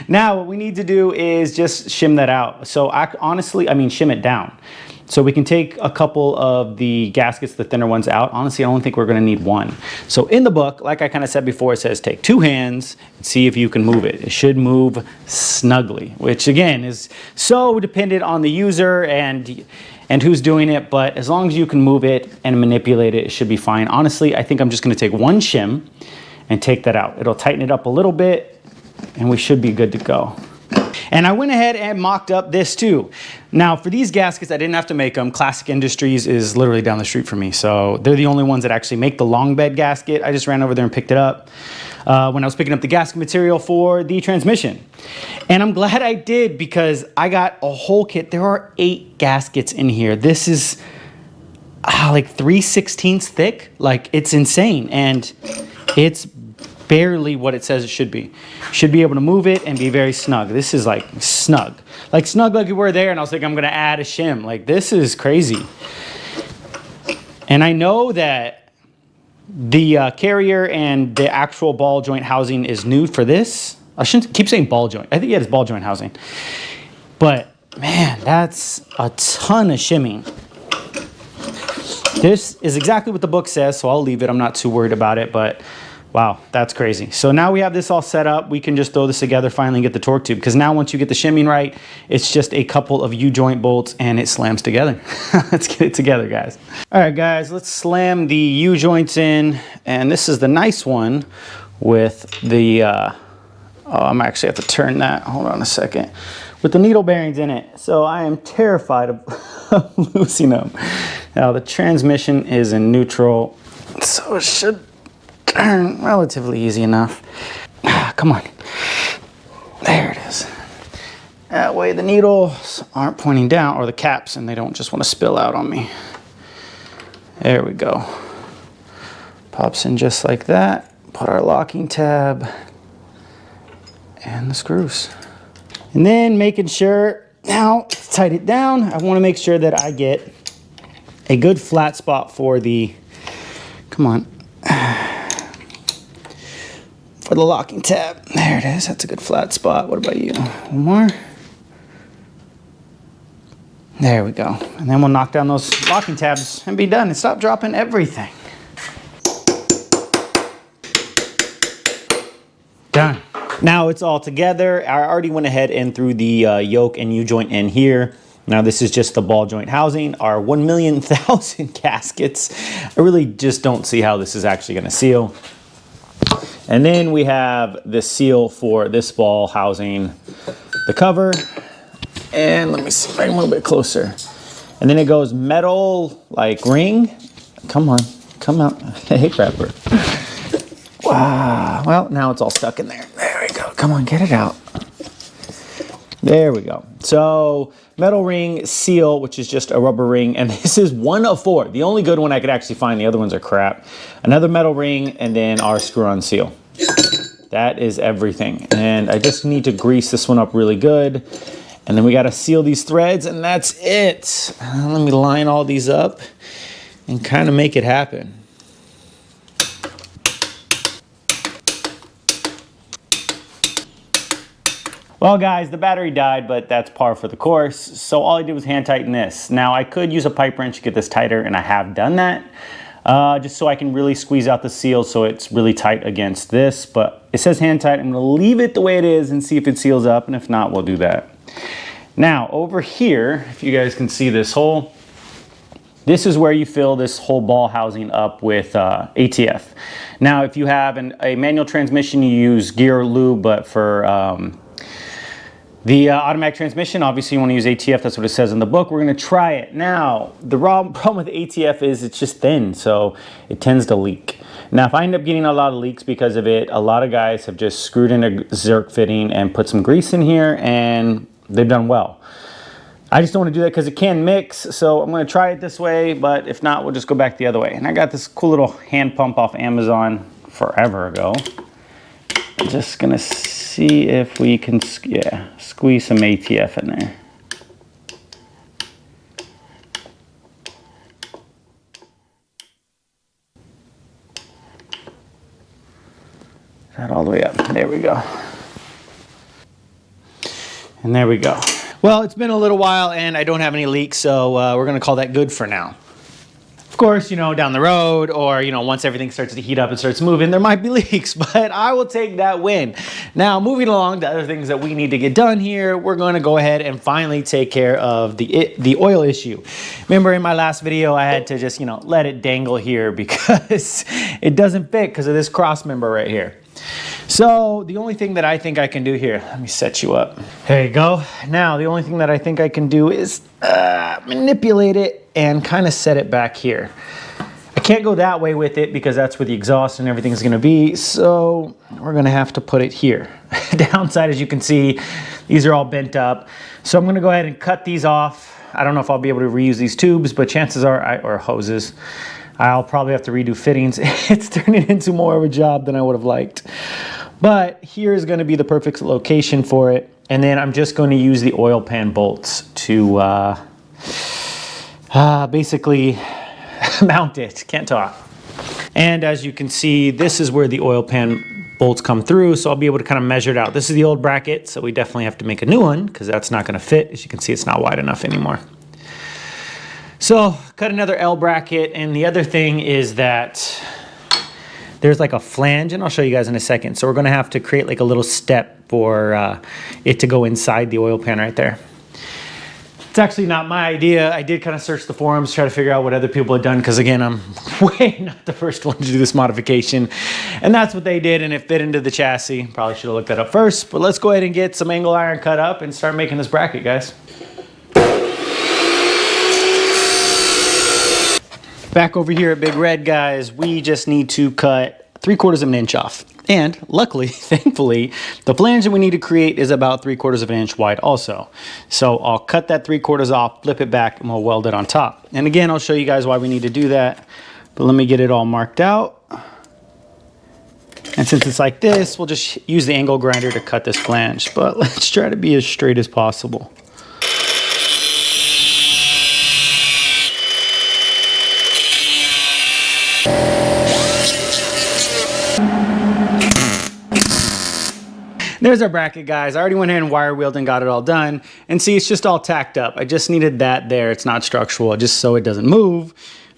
Speaker 2: now what we need to do is just shim that out. So honestly, I mean, shim it down. So we can take a couple of the gaskets, the thinner ones out. Honestly, I don't think we're gonna need one. So in the book, like I kind of said before, it says take 2 hands and see if you can move it. It should move snugly, which again is so dependent on the user and who's doing it, but as long as you can move it and manipulate it, it should be fine. Honestly, I think I'm just gonna take 1 shim and take that out. It'll tighten it up a little bit and we should be good to go. And I went ahead and mocked up this too. Now for these gaskets, I didn't have to make them. Classic Industries is literally down the street from me. So they're the only ones that actually make the long bed gasket. I just ran over there and picked it up when I was picking up the gasket material for the transmission. And I'm glad I did because I got a whole kit. There are 8 gaskets in here. This is like 3/16 thick. Like it's insane. And it's barely what it says it should be. Should be able to move it and be very snug. This is like snug. Like snug like you were there, and I was like, I'm gonna add a shim. Like this is crazy. And I know that the carrier and the actual ball joint housing is new for this. I shouldn't keep saying ball joint. I think yeah, it's ball joint housing. But man, that's a ton of shimming. This is exactly what the book says, so I'll leave it. I'm not too worried about it, but wow, that's crazy. So now we have this all set up. We can just throw this together finally and get the torque tube, because now once you get the shimming right, it's just a couple of U-joint bolts and it slams together. Let's get it together, guys. All right, guys, let's slam the U-joints in. And this is the nice one with the, oh, I'm actually have to turn that. Hold on a second. With the needle bearings in it. So I am terrified of losing them. Now the transmission is in neutral, so it should turn relatively easy enough. Come on. There it is. That way the needles aren't pointing down, or the caps, and they don't just want to spill out on me. There we go. Pops in just like that. Put our locking tab and the screws. And then making sure, now to tighten it down, I want to make sure that I get a good flat spot for the, come on, for the locking tab. There it is. That's a good flat spot. What about you? One more. There we go. And then we'll knock down those locking tabs and be done and stop dropping everything. Done. Now it's all together. I already went ahead and threw the yoke and U-joint in here. Now this is just the ball joint housing, our 1,000,000 gaskets. I really just don't see how this is actually gonna seal. And then we have the seal for this ball housing, the cover. And let me see, bring a little bit closer. And then it goes metal, like ring. Come on, come out. Hey, crapper. Wow, well, now it's all stuck in there. There we go, come on, get it out. There we go. So metal ring, seal, which is just a rubber ring. And this is 1 of 4. The only good one I could actually find. The other ones are crap. Another metal ring, and then our screw-on seal. That is everything. And I just need to grease this one up really good. And then we got to seal these threads, and that's it. Let me line all these up and kind of make it happen. Well, guys, the battery died, but that's par for the course. So all I did was hand tighten this. Now I could use a pipe wrench to get this tighter, and I have done that. just so I can really squeeze out the seal so it's really tight against this. But it says hand tight. I'm gonna leave it the way it is and see if it seals up, and if not, we'll do that. Now over here, if you guys can see this hole, this is where you fill this whole ball housing up with ATF. Now, if you have a manual transmission, you use gear or lube, but for the automatic transmission, obviously you want to use ATF. That's what it says in the book. We're going to try it. Now, the problem with ATF is it's just thin, so it tends to leak. Now, if I end up getting a lot of leaks because of it, a lot of guys have just screwed in a Zerk fitting and put some grease in here, and they've done well. I just don't want to do that because it can mix, so I'm going to try it this way, but if not, we'll just go back the other way. And I got this cool little hand pump off Amazon forever ago. I'm just going to see if we can, squeeze some ATF in there. That all the way up. There we go. And there we go. Well, it's been a little while and I don't have any leaks, so we're gonna call that good for now. Of course, you know, down the road or, you know, once everything starts to heat up and starts moving, there might be leaks, but I will take that win. Now, moving along to other things that we need to get done here, we're gonna go ahead and finally take care of the oil issue. Remember in my last video, I had to just, you know, let it dangle here because it doesn't fit because of this cross member right here. So the only thing that I think I can do here, let me set you up. There you go. Now the only thing that I think I can do is manipulate it and kind of set it back here. I can't go that way with it because that's where the exhaust and everything is going to be. So we're going to have to put it here. Downside, as you can see, these are all bent up. So I'm going to go ahead and cut these off. I don't know if I'll be able to reuse these tubes, but chances are, or hoses, I'll probably have to redo fittings. It's turning into more of a job than I would have liked. But here is going to be the perfect location for it. And then I'm just going to use the oil pan bolts to basically mount it. Can't talk. And as you can see, this is where the oil pan bolts come through. So I'll be able to kind of measure it out. This is the old bracket, so we definitely have to make a new one because that's not going to fit. As you can see, it's not wide enough anymore. So cut another L bracket, and the other thing is that there's like a flange, and I'll show you guys in a second. So we're gonna have to create like a little step for it to go inside the oil pan right there. It's actually not my idea. I did kind of search the forums, try to figure out what other people had done, because again, I'm way not the first one to do this modification. And that's what they did, and it fit into the chassis. Probably should have looked that up first, but let's go ahead and get some angle iron cut up and start making this bracket, guys. Back over here at Big Red, guys, we just need to cut 3/4 of an inch off. And luckily, thankfully, the flange that we need to create is about 3/4 of an inch wide also. So I'll cut that 3/4 off, flip it back, and we'll weld it on top. And again, I'll show you guys why we need to do that. But let me get it all marked out. And since it's like this, we'll just use the angle grinder to cut this flange. But let's try to be as straight as possible. There's our bracket, guys. I already went ahead and wire wheeled and got it all done. And see, it's just all tacked up. I just needed that there. It's not structural, just so it doesn't move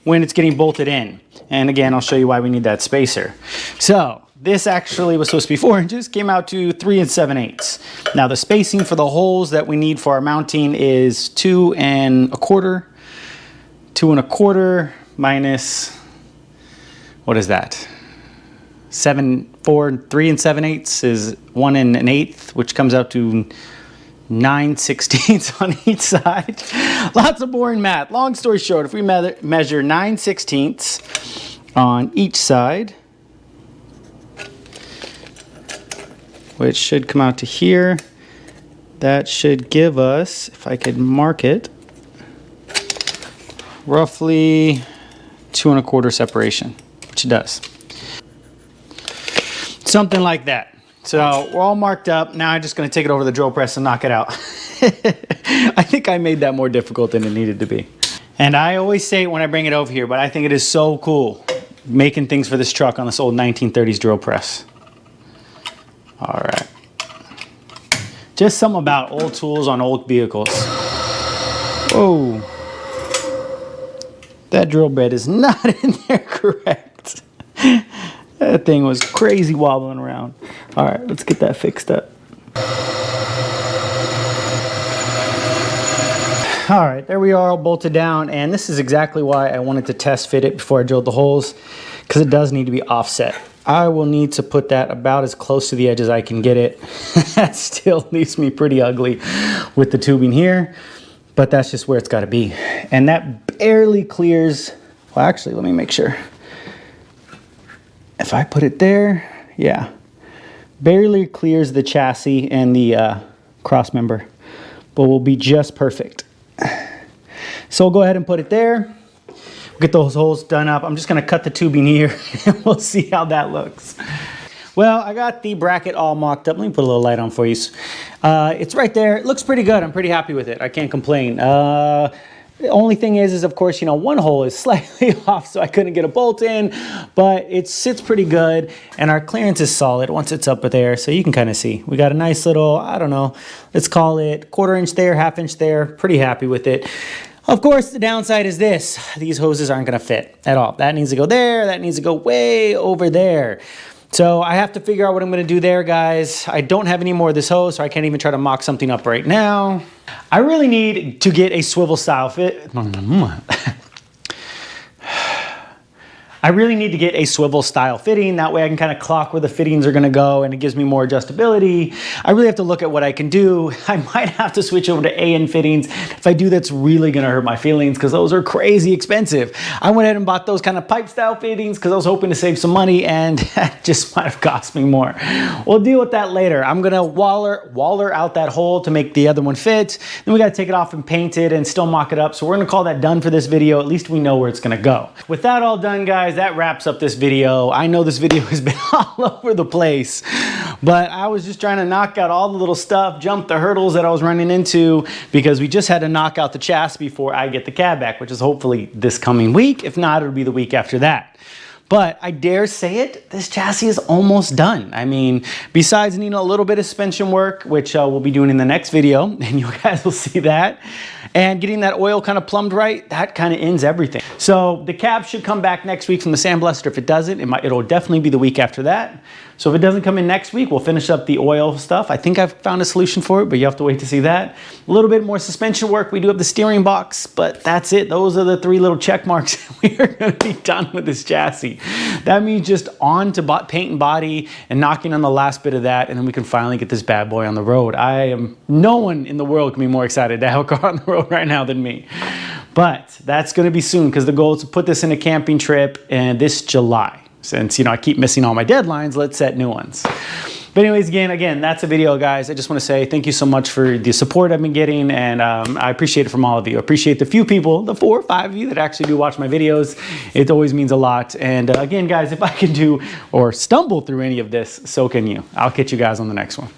Speaker 2: when it's getting bolted in. And again, I'll show you why we need that spacer. So this actually was supposed to be 4 inches, came out to 3 7/8. Now the spacing for the holes that we need for our mounting is 2 1/4. 2 1/4 minus, what is that? 3 7/8 is 1 1/8, which comes out to 9/16 on each side. Lots of boring math. Long story short, if we measure 9/16 on each side, which should come out to here, that should give us, if I could mark it, roughly 2 1/4 separation, which it does. Something like that. So we're all marked up. Now I'm just going to take it over the drill press and knock it out. I think I made that more difficult than it needed to be. And I always say it when I bring it over here, but I think it is so cool making things for this truck on this old 1930s drill press. All right. Just something about old tools on old vehicles. Whoa. That drill bit is not in there correct. That thing was crazy wobbling around. All right, let's get that fixed up. All right, there we are, all bolted down, and this is exactly why I wanted to test fit it before I drilled the holes, because it does need to be offset. I will need to put that about as close to the edge as I can get it. That still leaves me pretty ugly with the tubing here, but that's just where it's got to be. And that barely clears, well actually, let me make sure. If I put it there, yeah, barely clears the chassis and the cross member, but will be just perfect. So we'll go ahead and put it there. We'll get those holes done up. I'm just gonna cut the tubing here and we'll see how that looks. Well, I got the bracket all mocked up. Let me put a little light on for you. It's right there. It looks pretty good. I'm pretty happy with it. I can't complain. The only thing is of course, you know, one hole is slightly off, so I couldn't get a bolt in, but it sits pretty good, and our clearance is solid once it's up there, so you can kind of see. We got a nice little, I don't know, let's call it 1/4 inch there, 1/2 inch there. Pretty happy with it. Of course, the downside is this. These hoses aren't going to fit at all. That needs to go there. That needs to go way over there. So I have to figure out what I'm going to do there, guys. I don't have any more of this hose, so I can't even try to mock something up right now. I really need to get a swivel style fit. I really need to get a swivel style fitting. That way I can kind of clock where the fittings are gonna go and it gives me more adjustability. I really have to look at what I can do. I might have to switch over to AN fittings. If I do, that's really gonna hurt my feelings because those are crazy expensive. I went ahead and bought those kind of pipe style fittings because I was hoping to save some money, and that just might have cost me more. We'll deal with that later. I'm gonna waller out that hole to make the other one fit. Then we gotta take it off and paint it and still mock it up. So we're gonna call that done for this video. At least we know where it's gonna go. With that all done, guys, that wraps up this video. I know this video has been all over the place, but I was just trying to knock out all the little stuff, jump the hurdles that I was running into, because we just had to knock out the chassis before I get the cab back, which is hopefully this coming week. If not, it'll be the week after that. But I dare say it, this chassis is almost done. I mean, besides needing a little bit of suspension work, which we'll be doing in the next video, and you guys will see that, and getting that oil kind of plumbed right, that kind of ends everything. So the cab should come back next week from the sandblaster. If it doesn't, it'll definitely be the week after that. So if it doesn't come in next week, we'll finish up the oil stuff. I think I've found a solution for it, but you have to wait to see that. A little bit more suspension work. We do have the steering box, but that's it. Those are the 3 little check marks. We are going to be done with this chassis. That means just on to paint and body and knocking on the last bit of that, and then we can finally get this bad boy on the road. No one in the world can be more excited to have a car on the road right now than me. But that's going to be soon, because the goal is to put this in a camping trip this July. Since, you know, I keep missing all my deadlines, let's set new ones. But anyways, again, that's a video, guys. I just want to say thank you so much for the support I've been getting, and I appreciate it from all of you. I appreciate the few people, the 4 or 5 of you that actually do watch my videos. It always means a lot. And again, guys, if I can do or stumble through any of this, so can you. I'll catch you guys on the next one.